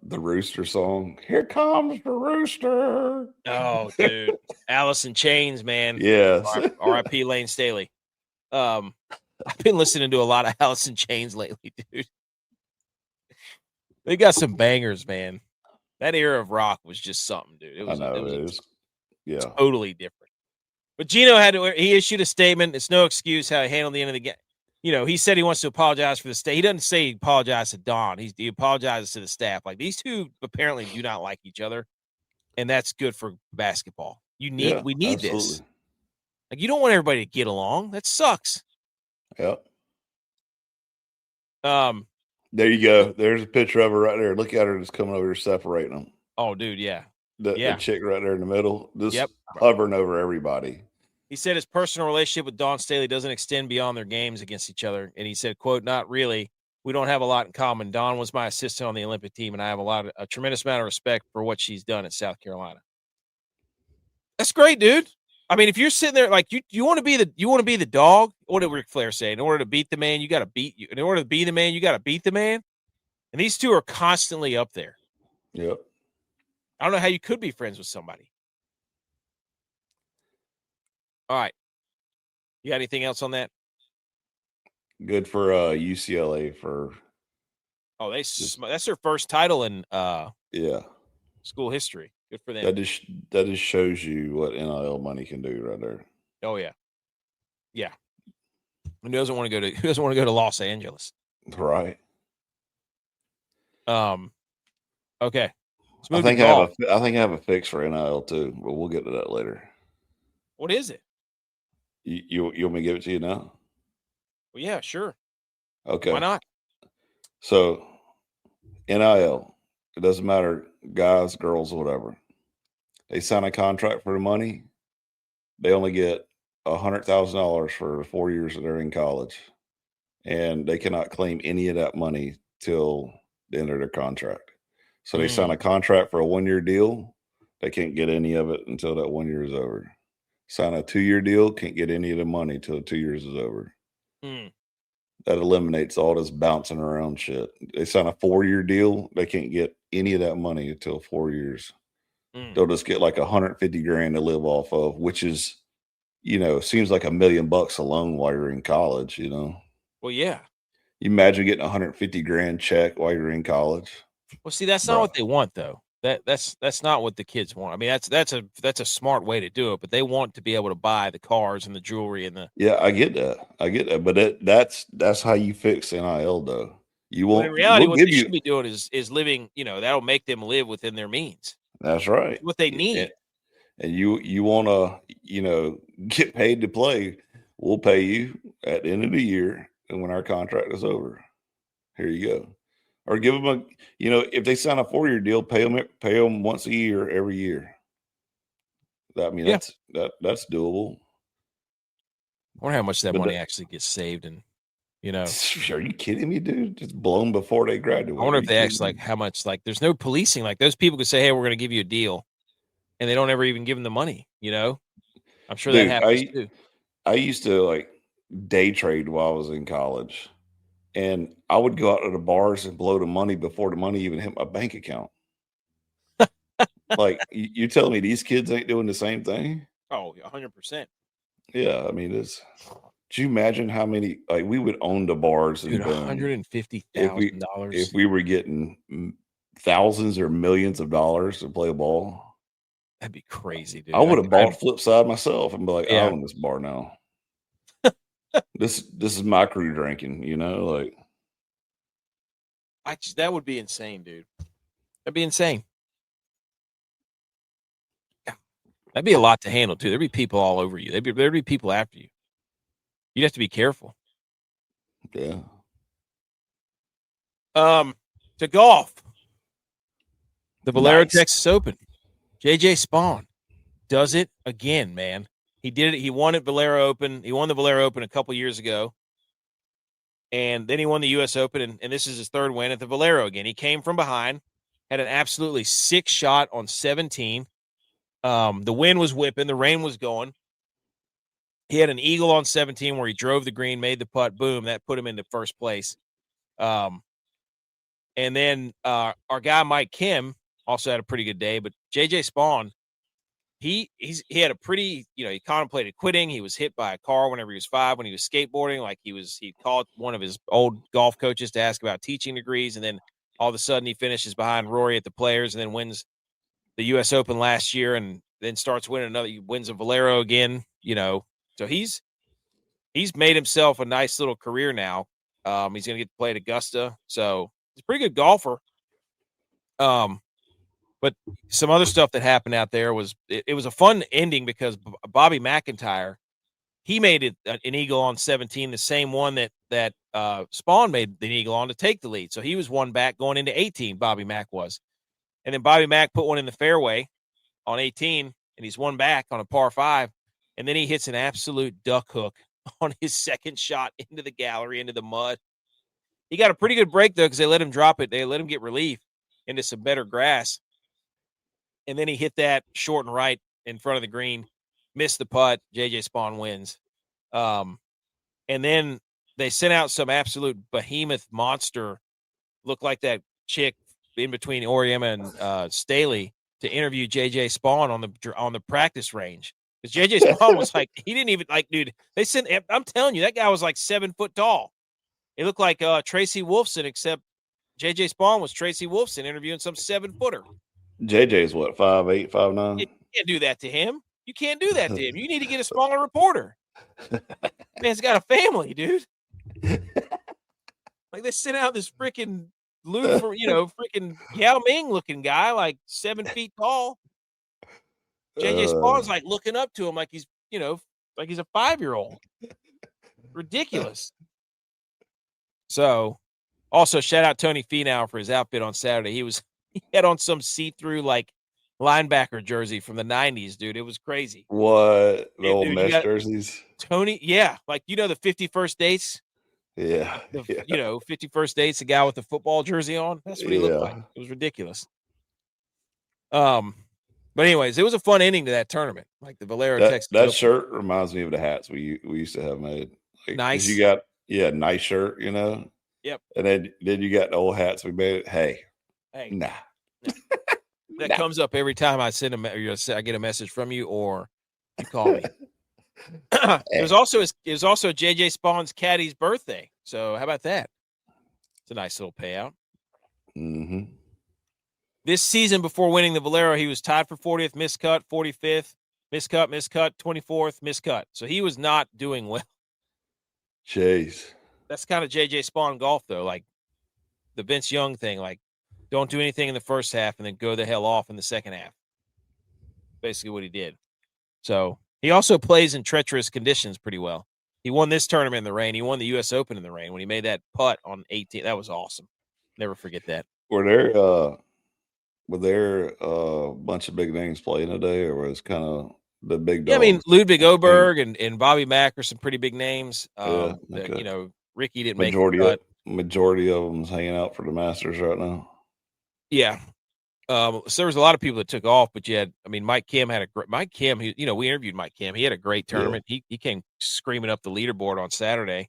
the Rooster song. Here comes the Rooster. Oh, dude. Alice in Chains, man. Yes. R.I.P. Lane Staley. I've been listening to a lot of Alice in Chains lately, dude. They got some bangers, man. That era of rock was just something, dude. It was totally different. But Geno he issued a statement. It's no excuse how he handled the end of the game. He said he wants to apologize for the state. He doesn't say he apologized to Dawn. He apologizes to the staff. Like, these two apparently do not like each other, and that's good for basketball. We need absolutely. this. Like, you don't want everybody to get along. That sucks. Yep. There you go. There's a picture of her right there. Look at her just coming over here separating them. Oh, dude, yeah. The chick right there in the middle, just hovering over everybody. He said his personal relationship with Dawn Staley doesn't extend beyond their games against each other. And he said, quote, "Not really. We don't have a lot in common. Dawn was my assistant on the Olympic team, and I have a tremendous amount of respect for what she's done at South Carolina." That's great, dude. I mean, if you're sitting there like you want to be the dog. What did Ric Flair say? In order to beat the man, you got to beat you. In order to be the man, you got to beat the man. And these two are constantly up there. Yep. I don't know how you could be friends with somebody. All right. You got anything else on that? Good for UCLA for. Oh, that's their first title in school history. Good for them. That just shows you what NIL money can do right there. Oh yeah, yeah. Who doesn't want to go to Los Angeles? Right. Okay. I think I have a fix for NIL too, but we'll get to that later. What is it? You want me to give it to you now? Well, yeah, sure. Okay. Why not? So, NIL, it doesn't matter, guys, girls, whatever. They sign a contract for the money. They only get $100,000 for the 4 years that they're in college, and they cannot claim any of that money till the end of their contract. So they sign a contract for a 1-year deal. They can't get any of it until that 1 year is over. Sign a 2-year deal, can't get any of the money till 2 years is over. That eliminates all this bouncing around shit. They sign a 4-year deal, they can't get any of that money until 4 years. They'll just get like $150,000 to live off of, which is, seems like $1 million alone while you're in college, Well, yeah. You imagine getting $150,000 check while you're in college. Well, see, that's not what they want, though. That's not what the kids want. I mean, that's a smart way to do it, but they want to be able to buy the cars and the jewelry and the. Yeah, I get that, but that's how you fix NIL, though. You won't. In reality, what they should be doing is living. That'll make them live within their means. That's right. That's what they need. And you want to get paid to play. We'll pay you at the end of the year, and when our contract is over, here you go. Or give them if they sign a 4-year deal, pay them once a year, every year. That's doable. I wonder how much that money actually gets saved, and Are you kidding me, dude? Just blown before they graduate. I wonder if they actually how much there's no policing. Like, those people could say, "Hey, we're going to give you a deal," and they don't ever even give them the money. I'm sure that happens too. I used to day trade while I was in college. And I would go out to the bars and blow the money before the money even hit my bank account. Like you telling me these kids ain't doing the same thing? Oh, 100%. Yeah, I mean, could you imagine how many like we would own the bars Dude, in Boone if $150,000. we were getting thousands or millions of dollars to play a ball? That'd be crazy, I dude. would have bought Flipside myself and be like, I Yeah. own this bar now. This is my crew drinking, like That would be insane, dude. That'd be insane. Yeah. That'd be a lot to handle too. There'd be people all over you. There'd be people after you. You'd have to be careful. yeah. To golf. The Valero Nice. Texas Open. JJ Spaun does it again, man. He did it. He won at Valero Open. He won the Valero Open a couple years ago. And then he won the U.S. Open, and this is his third win at the Valero again. He came from behind, had an absolutely sick shot on 17. The wind was whipping. The rain was going. He had an eagle on 17 where he drove the green, made the putt. Boom, that put him into first place. And then our guy Mike Kim also had a pretty good day, but JJ Spaun, he had a pretty, he contemplated quitting. He was hit by a car whenever he was 5 when he was skateboarding. Like he called one of his old golf coaches to ask about teaching degrees, and then all of a sudden he finishes behind Rory at the Players, and then wins the U.S. Open last year, and then starts winning another. He wins a Valero again. So he's made himself a nice little career now. He's going to get to play at Augusta, so he's a pretty good golfer. But some other stuff that happened out there was it was a fun ending because Bobby McIntyre, he made it an eagle on 17, the same one that Spaun made the eagle on to take the lead. So he was one back going into 18. Bobby Mack was, and then Bobby Mack put one in the fairway on 18, and he's one back on a par 5, and then he hits an absolute duck hook on his second shot into the gallery, into the mud. He got a pretty good break though because they let him drop it. They let him get relief into some better grass. And then he hit that short and right in front of the green, missed the putt. JJ Spaun wins. And then they sent out some absolute behemoth monster, looked like that chick in between Oriema and Staley, to interview JJ Spaun on the practice range. Because JJ Spaun was like, he didn't even dude. They sent. I'm telling you, that guy was like 7 foot tall. It looked like Tracy Wolfson, except JJ Spaun was Tracy Wolfson interviewing some 7-footer. JJ's what, 5'8", 5'9"? You can't do that to him. You can't do that to him. You need to get a smaller reporter. Man's got a family, dude. Like they sent out this freaking freaking Yao Ming looking guy, like 7 feet tall. JJ Spawn's like looking up to him like he's, like he's a 5-year-old. Ridiculous. So, also shout out Tony Finau for his outfit on Saturday. He had on some see-through like linebacker jersey from the 90s, dude. It was crazy. What? The old mesh jerseys? Tony, yeah. Like, the 51st Dates? Yeah. 51st Dates, the guy with the football jersey on? That's what he looked like. It was ridiculous. But anyways, it was a fun ending to that tournament. Like the Valero Texas That Open. shirt reminds me of the hats we used to have made. Like, nice. You got nice shirt, Yep. And then you got the old hats we made. Hey. Nah. That comes up every time I send I get a message from you or you call me. It was also JJ Spawn's caddy's birthday. So how about that? It's a nice little payout. Mm-hmm. This season before winning the Valero, he was tied for 40th, miscut, 45th, miscut, 24th, miscut. So he was not doing well. Jeez. That's kind of JJ Spaun golf, though. Like the Vince Young thing, like don't do anything in the first half and then go the hell off in the second half. Basically what he did. So he also plays in treacherous conditions pretty well. He won this tournament in the rain. He won the U.S. Open in the rain when he made that putt on 18. That was awesome. Never forget that. Were there a bunch of big names playing today, or was kind of the big dogs? Yeah, I mean, Ludwig Oberg and Bobby Mack are some pretty big names. Okay. Ricky didn't make the cut. Majority of them's hanging out for the Masters right now. Yeah. So there was a lot of people that took off, but you had, Mike Kim had Mike Kim, we interviewed Mike Kim. He had a great tournament. Yeah. He came screaming up the leaderboard on Saturday.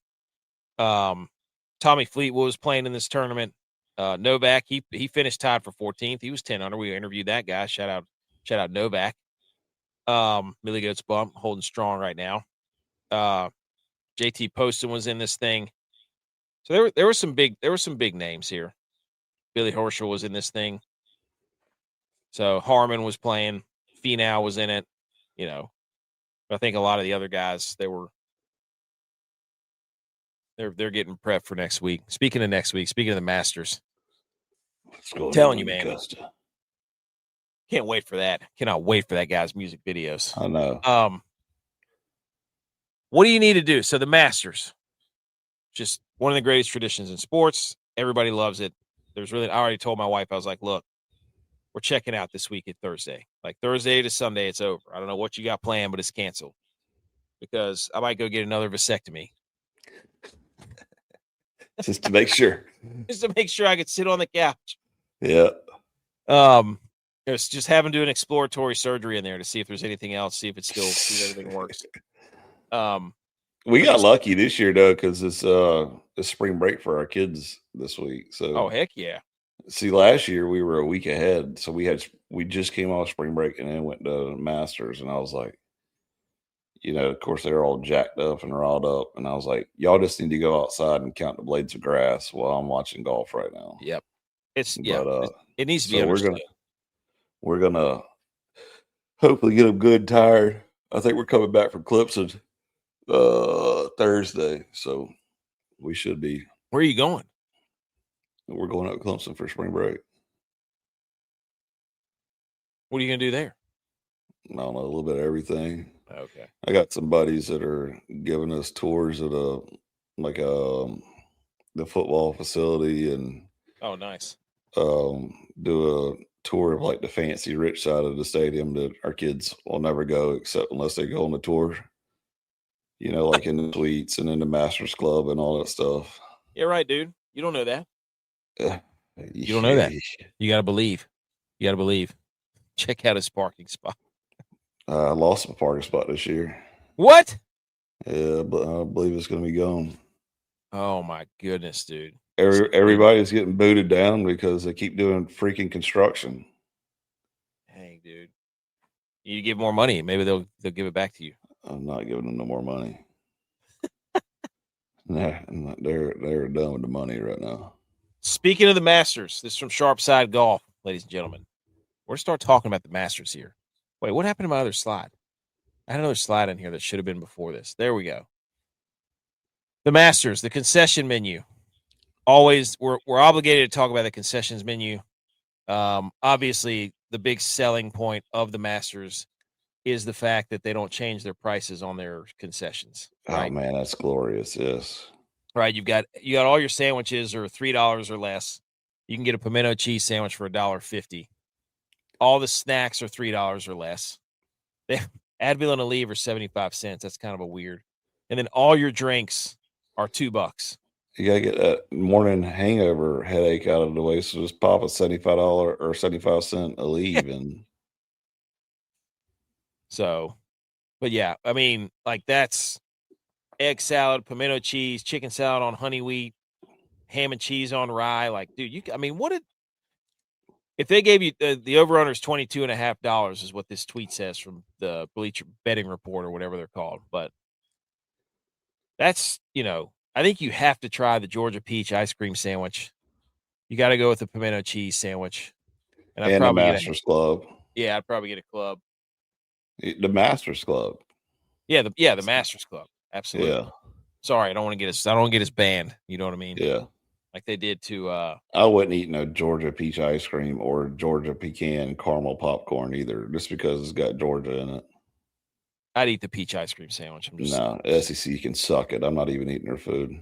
Tommy Fleetwood was playing in this tournament. Novak, he finished tied for 14th. He was 10 under. We interviewed that guy. Shout out Novak. Millie Goats Bump holding strong right now. JT Poston was in this thing. So there were some big names here. Billy Horschel was in this thing. So Harmon was playing. Finau was in it. You know, I think a lot of the other guys they're getting prepped for next week. Speaking of next week, speaking of the Masters, What's going telling on you, man, Augusta? can't wait for that. Cannot wait for that guy's music videos. I know. What do you need to do? So the Masters, just one of the greatest traditions in sports. Everybody loves it. I already told my wife, I was like, look, we're checking out this week at Thursday. Like Thursday to Sunday, it's over. I don't know what you got planned, but it's canceled because I might go get another vasectomy. Just to make sure. Just to make sure I could sit on the couch. Yeah. It's just having to do an exploratory surgery in there to see if there's anything else, see if everything works. We got lucky this year though, because it's spring break for our kids this week. So heck yeah. See, last year we were a week ahead, so we just came off spring break and then went to Masters, and I was like, of course they're all jacked up and riled up, and I was like, y'all just need to go outside and count the blades of grass while I'm watching golf right now. Yep. It needs to be understood. We're gonna hopefully get them good and tired. I think we're coming back from Clemson Thursday, so we should be. Where are you going? We're going up to Clemson for spring break. What are you going to do there? I don't know, a little bit of everything. Okay. I got some buddies that are giving us tours at the football facility and oh, nice. Do a tour of like the fancy rich side of the stadium that our kids will never go except unless they go on the tour. Like in the suites and in the Masters Club and all that stuff. Yeah, right, dude. You don't know that. You don't know that. You got to believe. You got to believe. Check out his parking spot. I lost my parking spot this year. What? Yeah, but I believe it's going to be gone. Oh, my goodness, dude. Everybody's getting booted down because they keep doing freaking construction. Dang, dude. You give more money. Maybe they'll give it back to you. I'm not giving them no more money. Nah, they're done with the money right now. Speaking of the Masters, this is from Sharpside Golf, ladies and gentlemen. We're going to start talking about the Masters here. Wait, what happened to my other slide? I had another slide in here that should have been before this. There we go. The Masters, the concession menu. Always, we're obligated to talk about the concessions menu. Obviously, the big selling point of the Masters is the fact that they don't change their prices on their concessions. Right? Oh man, that's glorious. Yes. Right. You got all your sandwiches are $3 or less. You can get a pimento cheese sandwich for $1.50. All the snacks are $3 or less. Advil and Aleve are 75 cents. That's kind of a weird. And then all your drinks are $2. You gotta get that morning hangover headache out of the way. So just pop a $75 or 75-cent Aleve and. So, but yeah, I mean, like that's egg salad, pimento cheese, chicken salad on honey wheat, ham and cheese on rye. Like, dude, if they gave you the over-under is $22.50 is what this tweet says from the Bleacher Betting Report or whatever they're called. But that's, I think you have to try the Georgia peach ice cream sandwich. You got to go with the pimento cheese sandwich. And I'd probably the Masters Club. Yeah, I'd probably get a club. The Masters Club. Yeah, the Masters Club. Absolutely. Yeah. Sorry, I don't want to get us banned. You know what I mean? Yeah. Like they did to I wouldn't eat no Georgia peach ice cream or Georgia pecan caramel popcorn either, just because it's got Georgia in it. I'd eat the peach ice cream sandwich. No, SEC can suck it. I'm not even eating their food.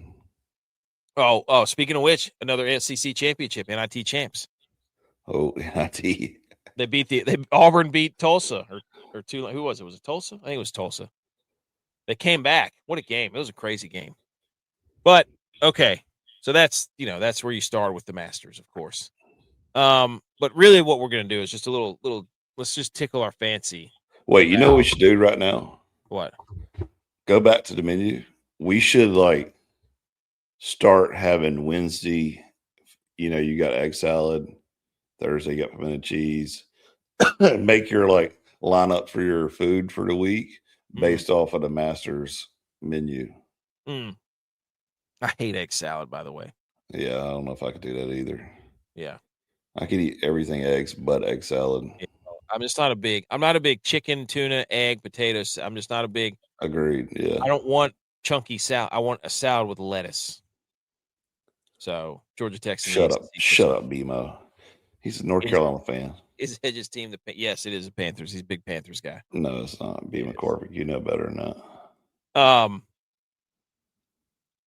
Oh, speaking of which, another SEC championship, NIT champs. Oh, NIT. Auburn beat Tulsa or two. Who was it? Was it Tulsa? I think it was Tulsa. They came back. What a game. It was a crazy game. But okay. So that's where you start with the Masters, of course. But really what we're going to do is just a little, let's just tickle our fancy. Wait, you know what we should do right now? What? Go back to the menu. We should start having Wednesday you got egg salad. Thursday, you got pimento cheese. Make your like lineup for your food for the week based off of the Masters menu. I hate egg salad, by the way. Yeah, I don't know if I could do that either. Yeah. I could eat everything eggs but egg salad. I'm just not a big chicken, tuna, egg, potatoes. I'm just not a big. Agreed. Yeah. I don't want chunky salad. I want a salad with lettuce. So Georgia Tech and the ACC. Shut up, BMO. He's a North Carolina fan. Is Hedges team yes, it is the Panthers. He's a big Panthers guy. No, it's not. B. McCormick. You know better than that.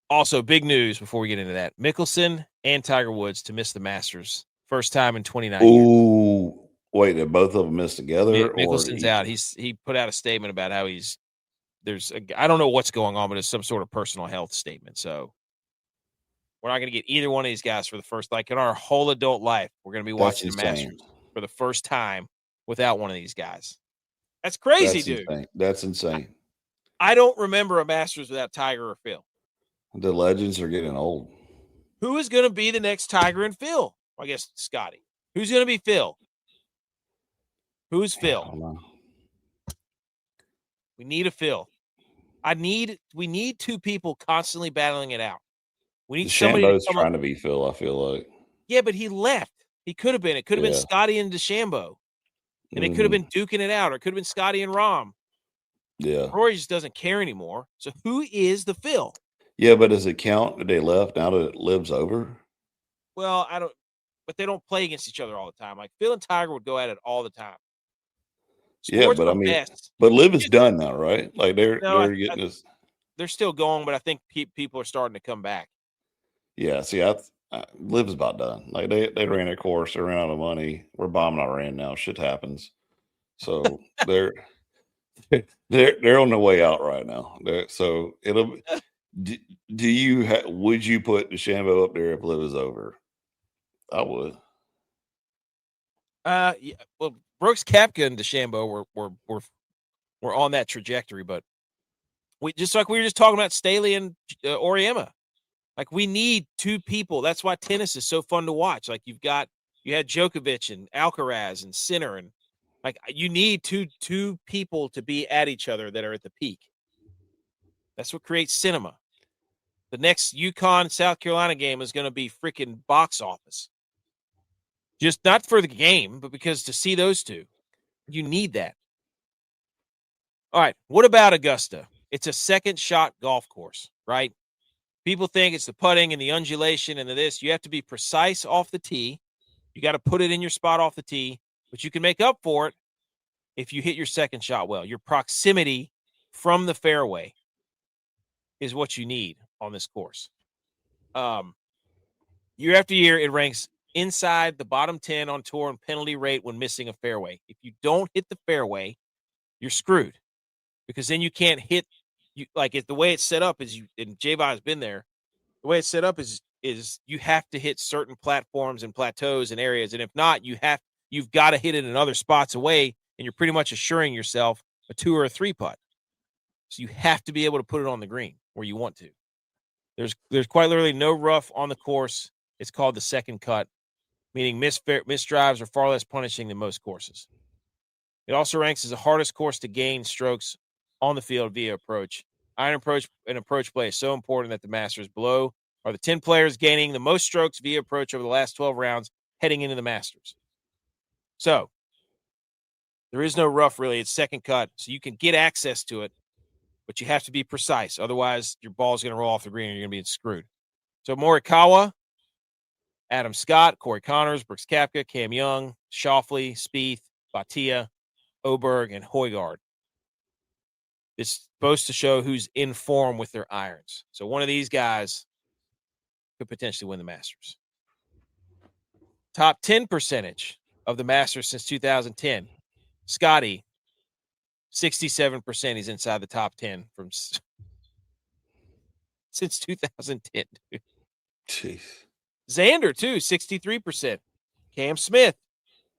Also, big news before we get into that: Mickelson and Tiger Woods to miss the Masters, first time in 29 years. Ooh, wait, did both of them miss together? Mickelson's out. He put out a statement about how I don't know what's going on, but it's some sort of personal health statement. So we're not going to get either one of these guys for the first, like in our whole adult life, we're going to be watching the Masters for the first time without one of these guys. That's crazy, dude. Insane. That's insane. I don't remember a Masters without Tiger or Phil. The legends are getting old. Who is going to be the next Tiger and Phil? I guess Scotty. Who's going to be Phil? Who's Phil? I don't know. We need a Phil. We need two people constantly battling it out. We need somebody trying to be Phil, I feel like. Yeah, but he left. He could have been. It could have been Scotty and DeChambeau. And it could have been duking it out, or it could have been Scotty and Rahm. Yeah. Rory just doesn't care anymore. So who is the Phil? Yeah, but does it count that they left now that it lives over? Well, I don't, but they don't play against each other all the time. Like Phil and Tiger would go at it all the time. Sports, but I mean, but Liv is done now, right? Like they're getting this. They're still going, but I think people are starting to come back. Yeah, see, Liv's about done. Like they ran their course, they ran out of money. We're bombing Iran now. Shit happens. So they're on the way out right now. So it'll. Would you put DeChambeau up there if Liv is over? I would. Yeah. Well, Brooks Koepka and DeChambeau were on that trajectory, but we were just talking about Staley and Oriema. Like we need two people. That's why tennis is so fun to watch. Like you had Djokovic and Alcaraz and Sinner, and like you need two people to be at each other that are at the peak. That's what creates cinema. The next UConn South Carolina game is going to be freaking box office. Just not for the game, but because to see those two, you need that. All right. What about Augusta? It's a second shot golf course, right? People think it's the putting and the undulation and this. You have to be precise off the tee. You got to put it in your spot off the tee, but you can make up for it if you hit your second shot well. Your proximity from the fairway is what you need on this course. Year after year, it ranks inside the bottom 10 on tour in penalty rate when missing a fairway. If you don't hit the fairway, you're screwed because then you can't hit. The way it's set up is and J.Y. has been there. The way it's set up is you have to hit certain platforms and plateaus and areas, and if not, you've got to hit it in other spots away, and you're pretty much assuring yourself a 2 or a 3 putt. So you have to be able to put it on the green where you want to. There's quite literally no rough on the course. It's called the second cut, meaning missed drives are far less punishing than most courses. It also ranks as the hardest course to gain strokes on the field via approach. Iron approach and approach play is so important that the Masters below are the 10 players gaining the most strokes via approach over the last 12 rounds heading into the Masters. So there is no rough, really. It's second cut, so you can get access to it, but you have to be precise. Otherwise, your ball's going to roll off the green and you're going to be screwed. So Morikawa, Adam Scott, Corey Connors, Brooks Koepka, Cam Young, Schauffele, Spieth, Bhatia, Oberg, and Højgaard. It's supposed to show who's in form with their irons. So one of these guys could potentially win the Masters. Top 10 percentage of the Masters since 2010. Scotty, 67%. He's inside the top 10 from since 2010. Dude. Jeez. Xander, too, 63%. Cam Smith,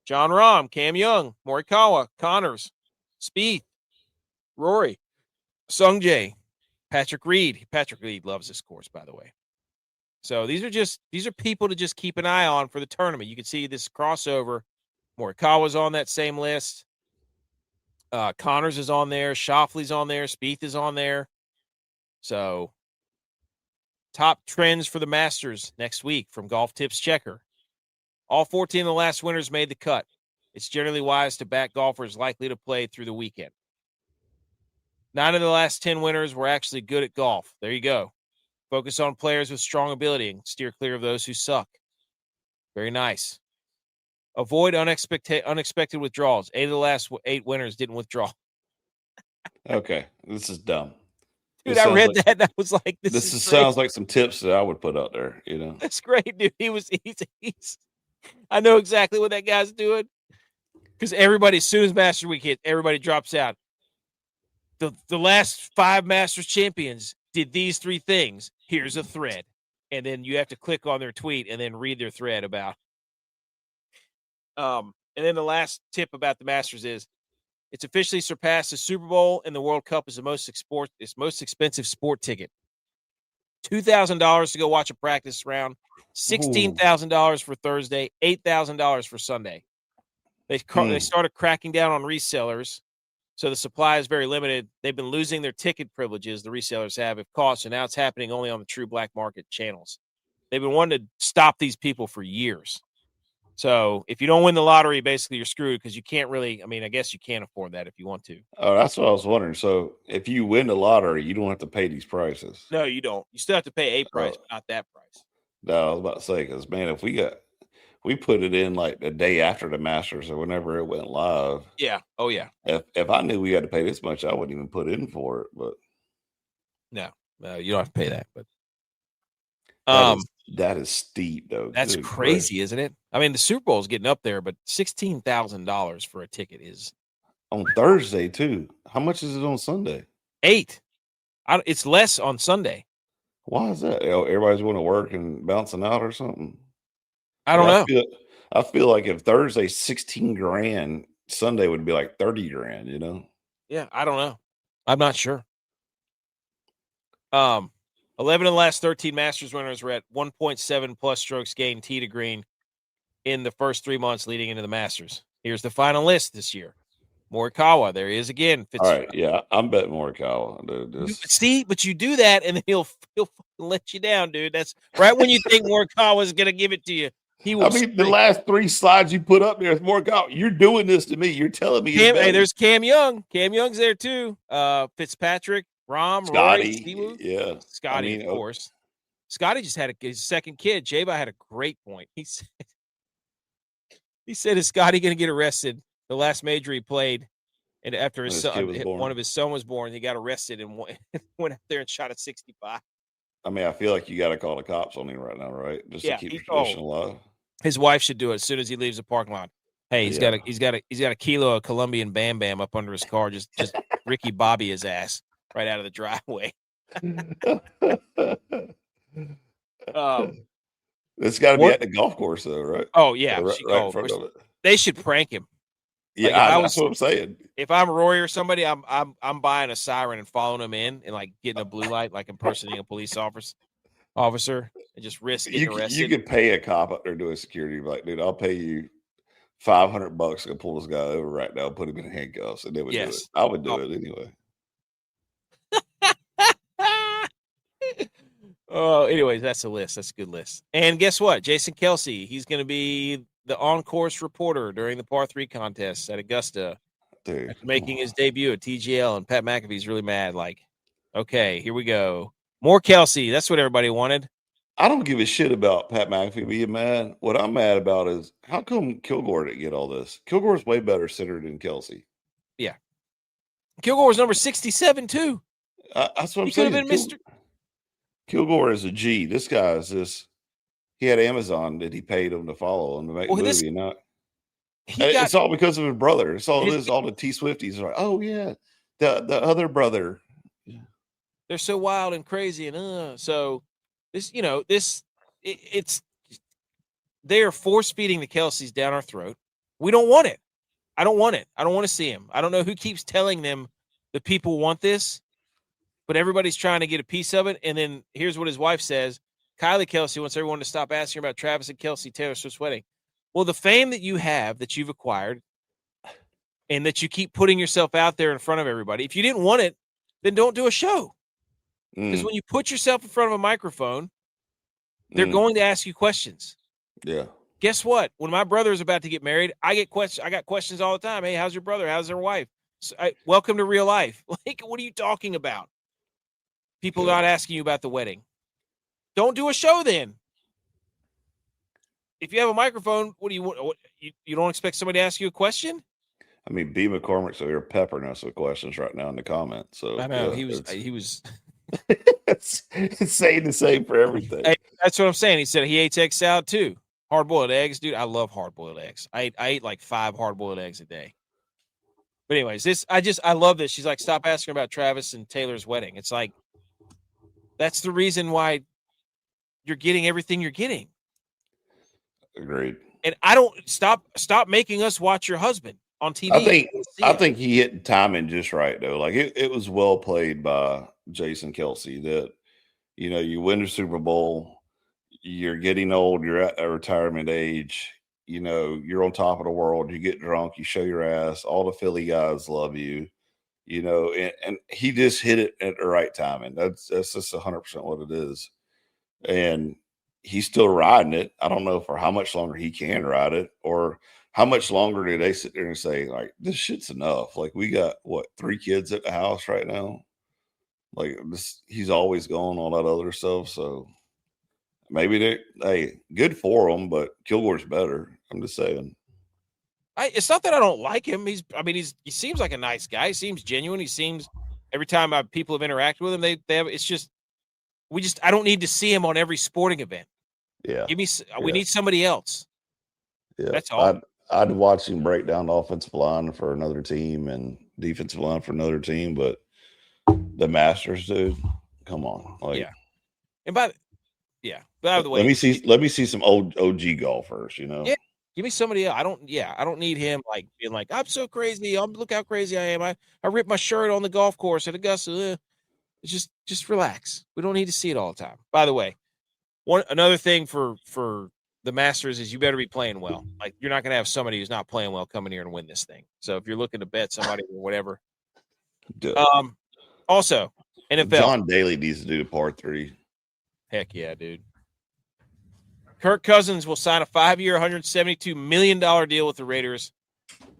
John Rahm, Cam Young, Morikawa, Connors, Spieth, Rory, Sungjae, Patrick Reed. Patrick Reed loves this course, by the way. So these are people to just keep an eye on for the tournament. You can see this crossover. Morikawa's on that same list. Connors is on there. Schauffele's on there. Spieth is on there. So top trends for the Masters next week from Golf Tips Checker. All 14 of the last winners made the cut. It's generally wise to back golfers likely to play through the weekend. 9 of the last 10 winners were actually good at golf. There you go. Focus on players with strong ability and steer clear of those who suck. Very nice. Avoid unexpected withdrawals. 8 of the last 8 winners didn't withdraw. Okay, this is dumb. Dude, I read that and I was like, this sounds like some tips that I would put out there, That's great, dude. He's I know exactly what that guy's doing. Because everybody, as soon as Masters Week hit, everybody drops out. The last 5 Masters champions did these 3 things. Here's a thread. And then you have to click on their tweet and then read their thread about. And then the last tip about the Masters is it's officially surpassed the Super Bowl, and the World Cup is the most expensive sport ticket. $2,000 to go watch a practice round, $16,000 for Thursday, $8,000 for Sunday. They started cracking down on resellers, so the supply is very limited. They've been losing their ticket privileges, the resellers have, if caught, so now it's happening only on the true black market channels. They've been wanting to stop these people for years. So if you don't win the lottery, basically you're screwed because you can't really – I guess you can't afford that if you want to. Oh, that's what I was wondering. So if you win the lottery, you don't have to pay these prices. No, you don't. You still have to pay a price, but not that price. No, I was about to say because, man, if we put it in like the day after the Masters or whenever it went live. Yeah. Oh, yeah. If I knew we had to pay this much, I wouldn't even put in for it. But no, you don't have to pay that. But that is steep, though. That's Good crazy, Christ. Isn't it? The Super Bowl is getting up there, but $16,000 for a ticket is on Thursday too. How much is it on Sunday? 8. It's less on Sunday. Why is that? Everybody's going to work and bouncing out or something. I don't know. I feel like if Thursday's $16,000, Sunday would be like $30,000. Yeah, I don't know. I'm not sure. 11 of the last 13 Masters winners were at 1.7 plus strokes gained tee to green in the first 3 months leading into the Masters. Here's the final list this year. Morikawa, there he is again. All right, yeah, I'm betting Morikawa, dude. See, but you do that, and then he'll let you down, dude. That's right when you think Morikawa is going to give it to you. He will. The last 3 slides you put up there is Morikawa. You're doing this to me. You're telling me. Hey, there's Cam Young. Cam Young's there too. Fitzpatrick, Rahm, Scotty, Rory, yeah, Scotty, of course. Scotty just had his second kid. J.B. had a great point. He said, "Is Scotty going to get arrested?" The last major he played, and after one of his son was born, he got arrested and went out there and shot at 65. I feel like you got to call the cops on him right now, right? Just to keep the tradition alive. His wife should do it as soon as he leaves the parking lot. Hey, he's got a kilo of Colombian Bam Bam up under his car. Just Ricky Bobby his ass right out of the driveway. It's got to be at the golf course, though, right? Oh yeah, right in front of it. They should prank him. Yeah, that's what I'm saying. If I'm Rory or somebody, I'm buying a siren and following him in and like getting a blue light, like impersonating a police officer, and just risk getting arrested. You could pay a cop up there doing security, like, dude, I'll pay you $500 to pull this guy over right now, put him in handcuffs, and they would do it. I would do it anyway. Oh, anyways, that's a list. That's a good list. And guess what? Jason Kelsey, he's going to be the on-course reporter during the par 3 contest at Augusta. Dude, making his debut at TGL, and Pat McAfee's really mad. Like, okay, here we go. More Kelsey. That's what everybody wanted. I don't give a shit about Pat McAfee being mad. What I'm mad about is how come Kilgore didn't get all this? Kilgore's way better sitter than Kelsey. Yeah. Kilgore was number 67, too. That's what I'm saying. He could have been Mr. Kilgore is a G. This guy is just – he had Amazon that he paid him to follow him to make a movie. It's all because of his brother. It's all all the T-Swifties are like, oh, yeah, the other brother. They're so wild and crazy. And so this, they are force feeding the Kelseys down our throat. We don't want it. I don't want it. I don't want to see him. I don't know who keeps telling them the people want this, but everybody's trying to get a piece of it. And then here's what his wife says. Kylie Kelsey wants everyone to stop asking about Travis and Kelsey Taylor Swift's wedding. Well, the fame that you have, that you've acquired, and that you keep putting yourself out there in front of everybody, if you didn't want it, then don't do a show. Because when you put yourself in front of a microphone, they're going to ask you questions. Yeah. Guess what? When my brother is about to get married, I get questions. I got questions all the time. Hey, how's your brother? How's their wife? So welcome to real life. Like, what are you talking about? People not asking you about the wedding. Don't do a show then. If you have a microphone, what do you want? You don't expect somebody to ask you a question? I mean, B. McCormick's over here peppering us with questions right now in the comments. So I know yeah, he was it's saying the same for everything. Hey, that's what I'm saying. He said he hates egg salad too. Hard-boiled eggs, dude. I love hard-boiled eggs. I eat like 5 hard-boiled eggs a day. But anyways, I love this. She's like, stop asking about Travis and Taylor's wedding. It's like, that's the reason why you're getting everything you're getting. Agreed. And I don't stop making us watch your husband on TV. I think he hit timing just right though. Like it was well played by Jason Kelsey that, you know, you win the Super Bowl, you're getting old, you're at a retirement age, you know, you're on top of the world, you get drunk, you show your ass, all the Philly guys love you, you know, and he just hit it at the right timing. That's just 100% what it is. And he's still riding it. I don't know for how much longer he can ride it, or how much longer do they sit there and say, like, this shit's enough. Like, we got 3 kids at the house right now. Like, he's always going on that other stuff. So maybe good for him, but Kilgore's better. I'm just saying. It's not that I don't like him. He seems like a nice guy. He seems genuine. He seems, every time people have interacted with him, they have, it's just, I don't need to see him on every sporting event. Yeah. We need somebody else. Yeah. That's all. I'd watch him break down the offensive line for another team and defensive line for another team, but the Masters, dude, come on. Like, yeah. And by the way, let me see some old OG golfers, you know. Yeah. Give me somebody else. I don't need him like being like, I'm so crazy. Look how crazy I am. I ripped my shirt on the golf course at Augusta. Just relax. We don't need to see it all the time. By the way, another thing for the Masters is you better be playing well. Like, you're not going to have somebody who's not playing well come in here and win this thing. So if you're looking to bet somebody or whatever. Also, NFL. John Daly needs to do the par 3. Heck yeah, dude. Kirk Cousins will sign a 5-year, $172 million deal with the Raiders.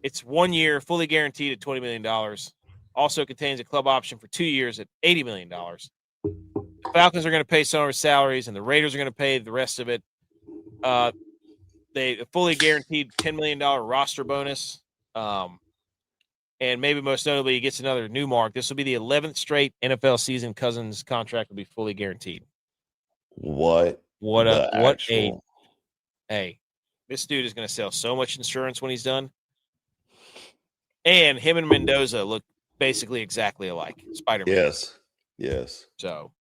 It's 1 year, fully guaranteed at $20 million. Also contains a club option for 2 years at $80 million. The Falcons are going to pay some of his salaries, and the Raiders are going to pay the rest of it. They fully guaranteed $10 million roster bonus. And maybe most notably, he gets another new mark. This will be the 11th straight NFL season Cousins contract will be fully guaranteed. Hey, this dude is going to sell so much insurance when he's done. And him and Mendoza look basically exactly alike. Spider-Man. Yes. So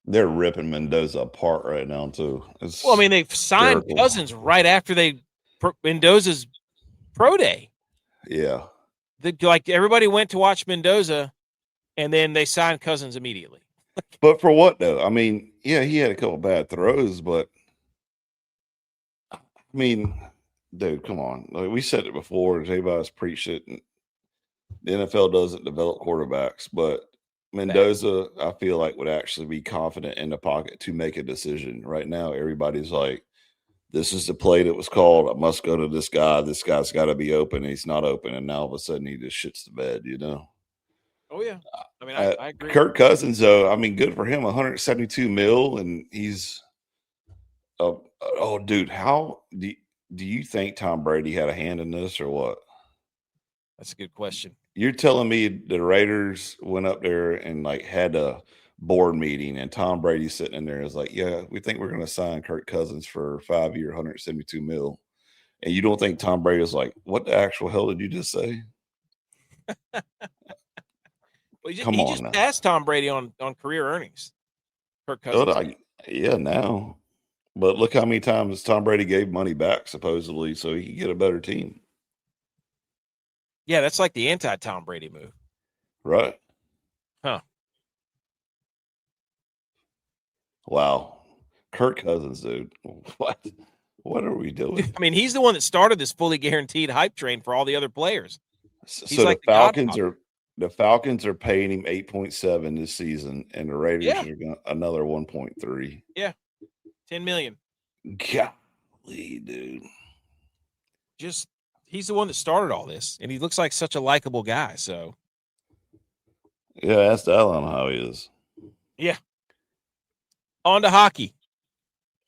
they're ripping Mendoza apart right now too. They've signed Cousins right after Mendoza's pro day. Yeah. Everybody went to watch Mendoza, and then they signed Cousins immediately. But for what though? I mean, yeah, he had a couple bad throws, but I mean, dude, come on. Like, we said it before, everybody's preached it. And the NFL doesn't develop quarterbacks, but Mendoza, I feel like, would actually be confident in the pocket to make a decision. Right now, everybody's like, this is the play that was called. I must go to this guy. This guy's got to be open. He's not open. And now all of a sudden he just shits the bed, you know? Oh, yeah. I mean, I agree. Kirk Cousins, though, I mean, good for him. 172 mil, and he's dude, how do you think Tom Brady had a hand in this or what? That's a good question. You're telling me the Raiders went up there and like had a board meeting, and Tom Brady sitting in there is like, yeah, we think we're going to sign Kirk Cousins for 5-year, 172 mil. And you don't think Tom Brady is like, what the actual hell did you just say? Well, he just passed Tom Brady on career earnings. Kirk Cousins. Now. But look how many times Tom Brady gave money back, supposedly, so he could get a better team. Yeah, that's like the anti-Tom Brady move. Right. Huh. Wow. Kirk Cousins, dude. What? What are we doing? I mean, he's the one that started this fully guaranteed hype train for all the other players. He's So like the godfather. the Falcons are paying him 8.7 this season, and the Raiders Yeah. are going another 1.3. Yeah. 10 million. Golly, dude. Just he's the one that started all this, and he looks like such a likable guy. So Yeah, ask Alan how he is. yeah. On to hockey.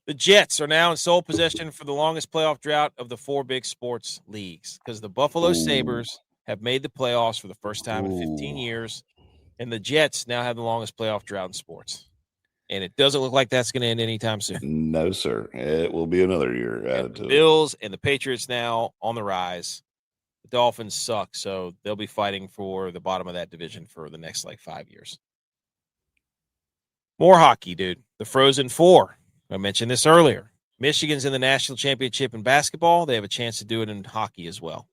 The Jets are now in sole possession for the longest playoff drought of the 4 big sports leagues because the Buffalo Sabres have made the playoffs for the first time in 15 years, and the Jets now have the longest playoff drought in sports. And it doesn't look like that's going to end anytime soon. No, sir. It will be another year added to it. The Bills and the Patriots now on the rise. The Dolphins suck, so they'll be fighting for the bottom of that division for the next 5 years. More hockey, dude. The Frozen Four. I mentioned this earlier. Michigan's in the national championship in basketball. They have a chance to do it in hockey as well.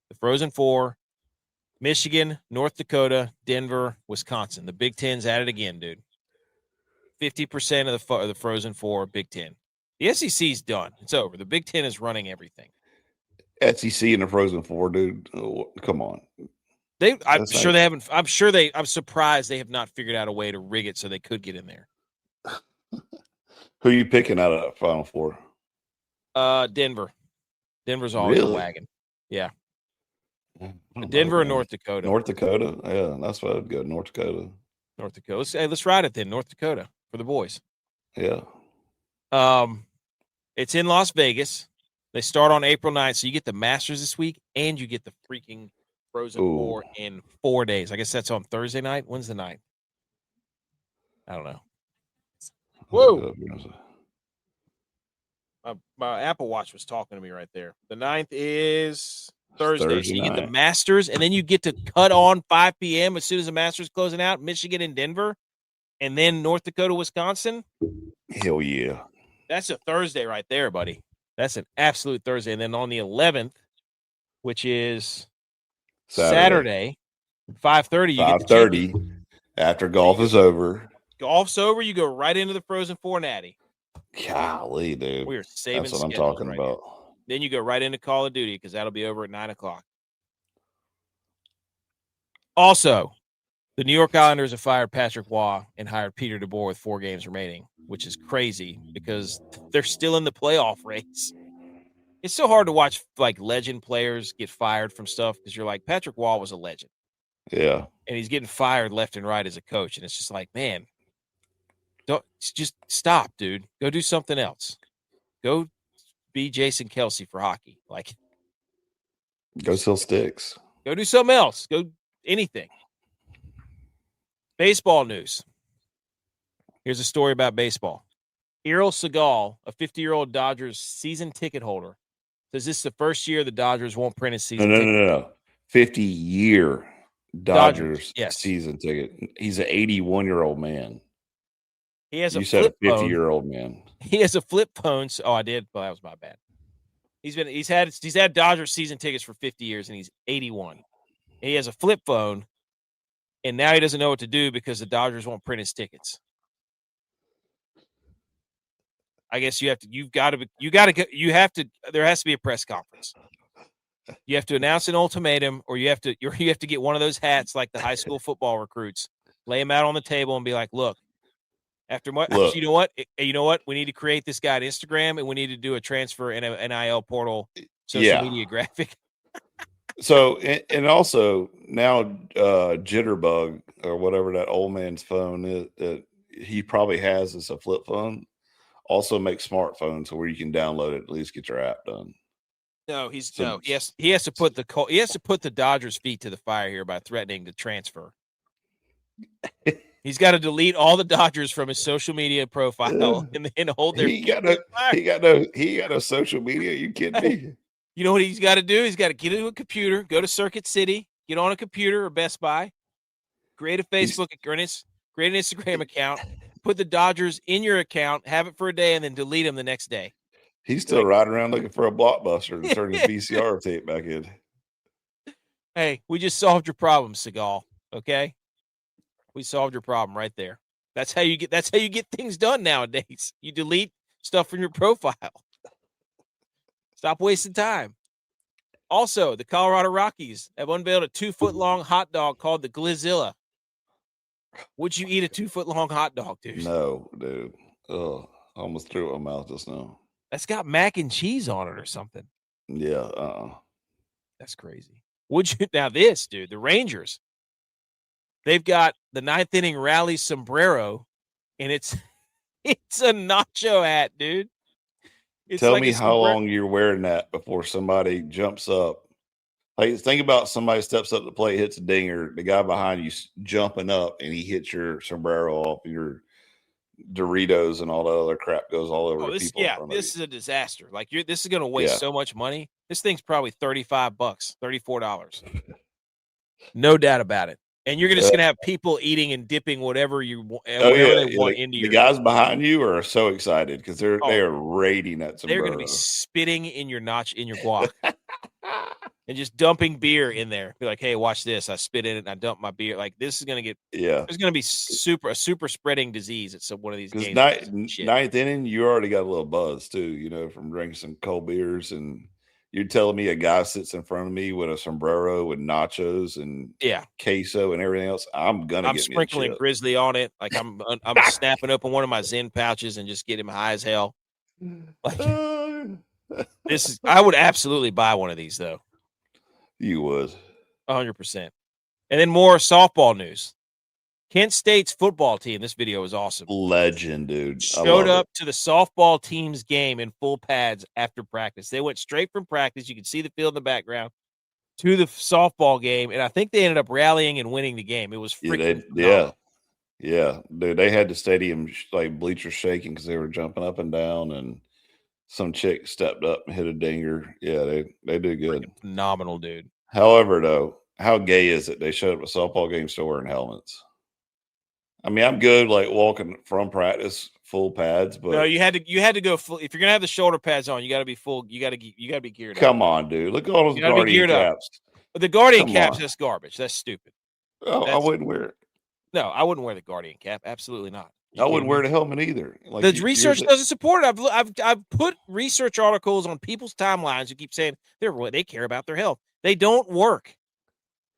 The Frozen Four, Michigan, North Dakota, Denver, Wisconsin. The Big Ten's at it again, dude. 50% of the Frozen Four, Big Ten. The SEC's done. It's over. The Big Ten is running everything. SEC and the Frozen Four, dude. Oh, come on. I'm surprised they have not figured out a way to rig it so they could get in there. Who are you picking out of Final Four? Denver. Denver's always a wagon. Yeah. Denver or North Dakota? North Dakota? Yeah, that's what I'd go. North Dakota. North Dakota. Let's ride it then. North Dakota for the boys. Yeah. It's in Las Vegas. They start on April 9th, so you get the Masters this week, and you get the freaking Frozen Four in 4 days. I guess that's on Thursday night. When's the night? I don't know. Whoa. My Apple Watch was talking to me right there. The 9th is Thursday. So you get the Masters, and then you get to cut on 5 p.m. as soon as the Masters closing out, Michigan and Denver, and then North Dakota, Wisconsin. Hell yeah. That's a Thursday right there, buddy. That's an absolute Thursday. And then on the 11th, which is Saturday 5:30. 5:30 after golf is over. Golf's over. You go right into the Frozen Four Natty. Golly, dude. We are saving. That's what I'm talking about. Now. Then you go right into Call of Duty because that'll be over at 9:00. Also, the New York Islanders have fired Patrick Roy and hired Peter DeBoer with 4 games remaining, which is crazy because they're still in the playoff race. It's so hard to watch legend players get fired from stuff because you're like, Patrick Roy was a legend. Yeah. And he's getting fired left and right as a coach. And it's just like, man, just stop, dude. Go do something else. Go be Jason Kelsey for hockey. Go sell sticks. Go do something else. Go anything. Baseball news. Here's a story about baseball. Errol Segal, a 50-year-old Dodgers season ticket holder, says this is the first year the Dodgers won't print a season ticket. No. 50-year Dodgers season ticket. He's an 81-year-old man. He has a 50-year-old man. He has a flip phone. Oh, I did. Well, that was my bad. He's had Dodgers season tickets for 50 years, and he's 81. He has a flip phone, and now he doesn't know what to do because the Dodgers won't print his tickets. I guess there has to be a press conference. You have to announce an ultimatum, or you have to get one of those hats like the high school football recruits, lay them out on the table and be like, look, you know what? We need to create this guy on Instagram, and we need to do a transfer in an NIL portal social media graphic. So, and also now Jitterbug or whatever that old man's phone is that he probably has as a flip phone. Also make smartphones where you can download it, at least get your app done. No, he has to put the Dodgers' feet to the fire here by threatening to transfer. He's got to delete all the Dodgers from his social media profile and then hold their. He got no social media. You kidding me? You know what he's got to do? He's got to get into a computer, go to Circuit City, get on a computer or Best Buy, create a Facebook account, create an Instagram account, put the Dodgers in your account, have it for a day, and then delete them the next day. He's still riding around looking for a Blockbuster to turn his VCR tape back in. Hey, we just solved your problem, Segal. Okay? We solved your problem right there. That's how you get things done nowadays. You delete stuff from your profile. Stop wasting time. Also, the Colorado Rockies have unveiled a 2-foot-long hot dog called the Glizilla. Would you eat a 2-foot-long hot dog, dude? No, dude. Ugh. I almost threw it in my mouth just now. That's got mac and cheese on it or something. Yeah. That's crazy. Would you now this, dude, the Rangers. They've got the 9th inning rally sombrero, and it's a nacho hat, dude. It's Tell like me a how sombrero. long you're wearing that before somebody jumps up. Like, think about somebody steps up the plate, hits a dinger, the guy behind you jumping up, and he hits your sombrero off your Doritos, and all the other crap goes all over the people in front of you. This is a disaster. Like this is going to waste so much money. This thing's probably $35, $34. No doubt about it. And you're just going to have people eating and dipping whatever they want into the your. guys behind you are so excited because they are raiding that sombrero. They're going to be spitting in your guac and just dumping beer in there. Be like, hey, watch this. I spit in it and I dump my beer. Like this is going to get. There's going to be a super spreading disease at one of these games. Ninth inning, you already got a little buzz too, from drinking some cold beers, and you're telling me a guy sits in front of me with a sombrero with nachos and queso and everything else. I'm sprinkling Grizzly on it. Like I'm snapping open one of my Zen pouches and just get him high as hell. Like I would absolutely buy one of these though. You would. 100%. And then more softball news. Kent State's football team, this video is awesome. Legend, dude. Showed up to the softball team's game in full pads after practice. They went straight from practice. You can see the field in the background to the softball game. And I think they ended up rallying and winning the game. It was freaking phenomenal. Yeah. Dude, they had the stadium like bleachers shaking because they were jumping up and down, and some chick stepped up and hit a dinger. Yeah, they did good. Freaking phenomenal, dude. However, though, how gay is it? They showed up at a softball game still wearing helmets. I mean, I'm good like walking from practice full pads, but no, you had to go full. If you're gonna have the shoulder pads on, you got to be full. You got to be geared up. Come on, dude. Look at all those Guardian caps. But the Guardian caps, that's garbage. That's stupid. Oh, I wouldn't wear it. No, I wouldn't wear the Guardian cap. Absolutely not. I wouldn't wear the helmet either. Like the research doesn't support it. I've put research articles on people's timelines who keep saying they care about their health. They don't work.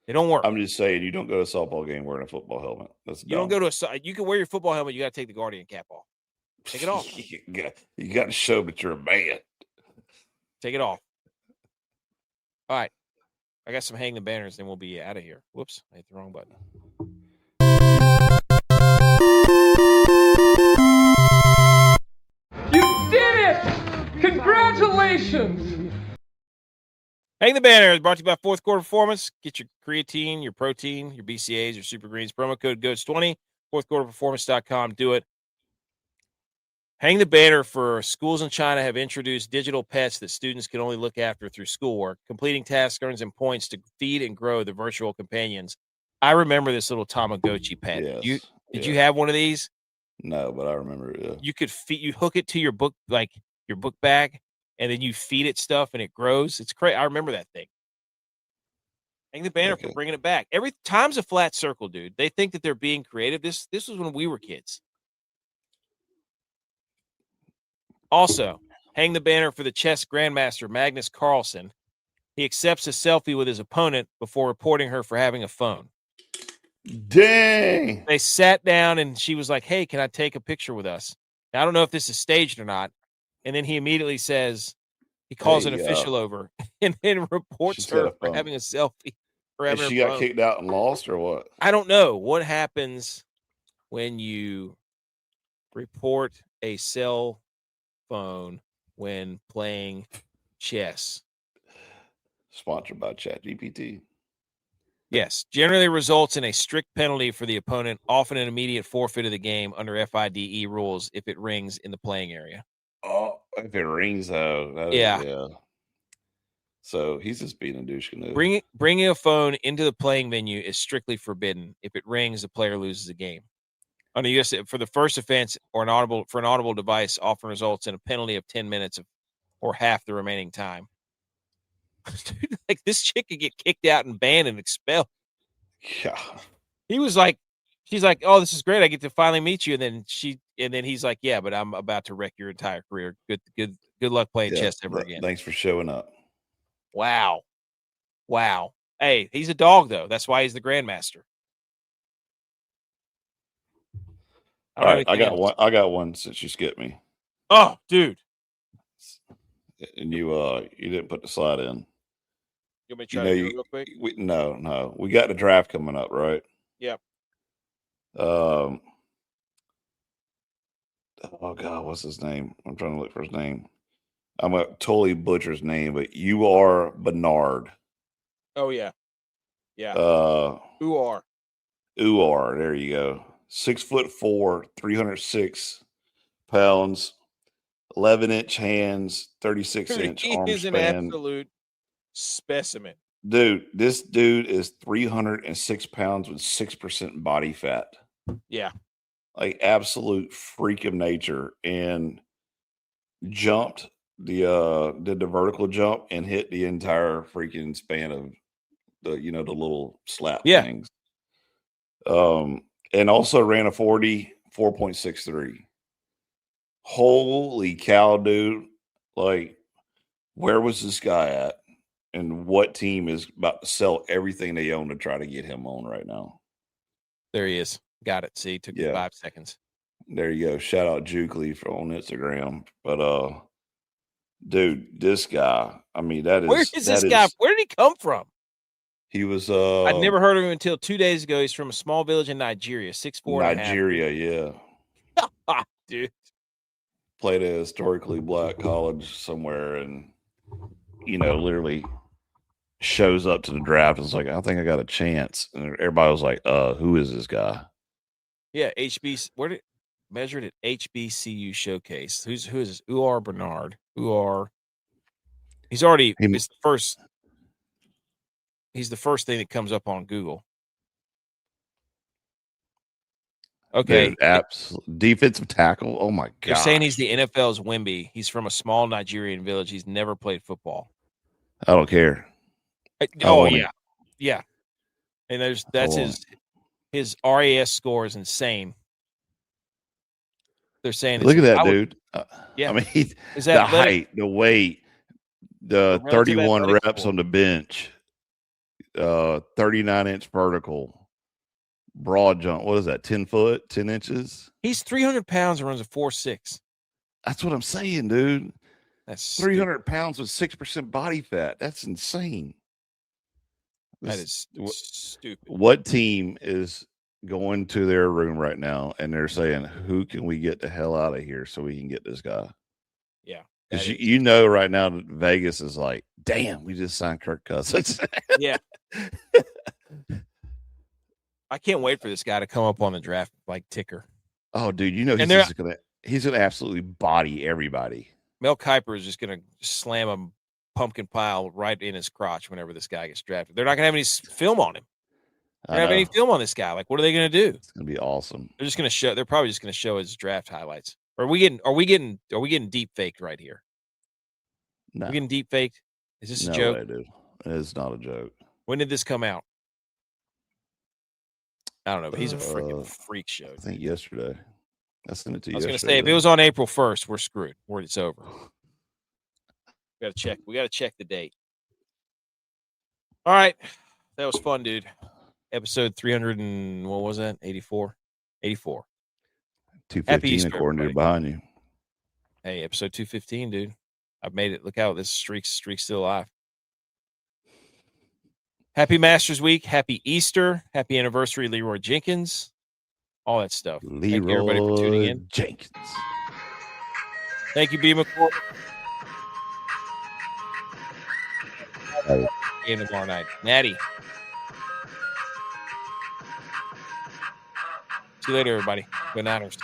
They don't work. I'm just saying, you don't go to a softball game wearing a football helmet. That's dumb. You don't go to you can wear your football helmet. You got to take the Guardian cap off. Take it off. You got to show that you're a man. Take it off. All right. I got some hang the banners, then we'll be out of here. Whoops, I hit the wrong button. You did it! Congratulations! Hang the Banner is brought to you by Fourth Quarter Performance. Get your creatine, your protein, your BCAAs, your super greens. Promo code GOATS20. FourthQuarterPerformance.com. Do it. Hang the Banner for schools in China have introduced digital pets that students can only look after through schoolwork. Completing tasks earns them points to feed and grow the virtual companions. I remember this little Tamagotchi pet. Yes. Did you have one of these? No, but I remember it. Yeah. You could you hook it to your book, like your book bag, and then you feed it stuff and it grows. It's crazy. I remember that thing. Hang the Banner for bringing it back. Every time's a flat circle, dude. They think that they're being creative. This was when we were kids. Also, hang the banner for the chess grandmaster, Magnus Carlsen. He accepts a selfie with his opponent before reporting her for having a phone. Dang. They sat down and she was like, hey, can I take a picture with us? Now, I don't know if this is staged or not. And then he immediately says, he calls an official over and then reports her for having a selfie. She got kicked out and lost or what? I don't know. What happens when you report a cell phone when playing chess? Sponsored by ChatGPT. Yes, generally results in a strict penalty for the opponent, often an immediate forfeit of the game under FIDE rules if it rings in the playing area. Oh, if it rings, though. Yeah. So he's just being a douche canoe. Bringing a phone into the playing venue is strictly forbidden. If it rings, the player loses the game. Under U.S. for the first offense or an audible device, often results in a penalty of 10 minutes or half the remaining time. Dude, like this chick could get kicked out and banned and expelled. Yeah. He was like, She's like, "Oh, this is great. I get to finally meet you." And then he's like, "Yeah, but I'm about to wreck your entire career. Good luck playing chess ever again." Thanks for showing up. Wow. Hey, he's a dog though. That's why he's the grandmaster. All right, I got one since you skipped me. Oh, dude. And you didn't put the slide in. You want me to try to do it real quick? No. We got the draft coming up, right? Yep. Oh God, what's his name? I'm trying to look for his name. I'm gonna totally butcher his name, but you are Bernard. Oh yeah. Yeah. Uar. There you go. 6'4", 306 pounds, 11-inch hands, 36-inch arm He is span. an absolute specimen. Dude, this dude is 306 pounds with 6% body fat. Yeah. Like absolute freak of nature, and jumped did the vertical jump and hit the entire freaking span of the the little slap things. And also ran a 4.63. Holy cow, dude. Like, where was this guy at? And what team is about to sell everything they own to try to get him on right now? There he is. Got it. See, took me 5 seconds. There you go. Shout out Juke on Instagram. But dude, this guy, I mean, where is this guy? Where did he come from? He was I'd never heard of him until 2 days ago. He's from a small village in Nigeria, 6'4". Nigeria, yeah. Dude. Played at a historically black college somewhere, and literally shows up to the draft and is like, I think I got a chance. And everybody was like, who is this guy? Yeah, measured at HBCU showcase. Who is this? Uar Bernard. He's the first thing that comes up on Google. Okay. Defensive tackle. Oh my god. They're saying he's the NFL's Wemby. He's from a small Nigerian village. He's never played football. I don't care. Yeah. And that's his RAS score is insane. They're saying look at that dude. Yeah. I mean, the height, the weight, the 31 reps on the bench, 39-inch vertical, broad jump. What is that? 10 foot, 10 inches? He's 300 pounds and runs a 4.6. That's what I'm saying, dude. That's 300 pounds with 6% body fat. That's insane. That is stupid. What team is going to their room right now and they're saying, who can we get the hell out of here so we can get this guy? Yeah. Because right now Vegas is like, damn, we just signed Kirk Cousins. Yeah. I can't wait for this guy to come up on the draft ticker. Oh, dude, he's gonna absolutely body everybody. Mel Kiper is just gonna slam a pumpkin pile right in his crotch whenever this guy gets drafted. They're not gonna have any film on him. They don't have any film on this guy. Like, what are they gonna do? It's gonna be awesome. They're probably just gonna show his draft highlights. Are we getting deep faked right here? No. Are we getting deep faked? Is this a joke? No way, dude. It's not a joke. When did this come out? I don't know, but he's a freaking freak show. I think yesterday. I sent it to you. I was going to say, if it was on April 1st, we're screwed. It's over. We got to check the date. All right. That was fun, dude. Episode 300 and what was that? 84? 84. 215 according to behind you. Hey, episode 215, dude. I've made it. Look out. This streak's still alive. Happy Masters Week. Happy Easter. Happy anniversary, Leroy Jenkins. All that stuff. Thank you, everybody, for tuning in. Jenkins. Thank you, B. McCoy. Game tomorrow night. Natty. See you later, everybody. Good night.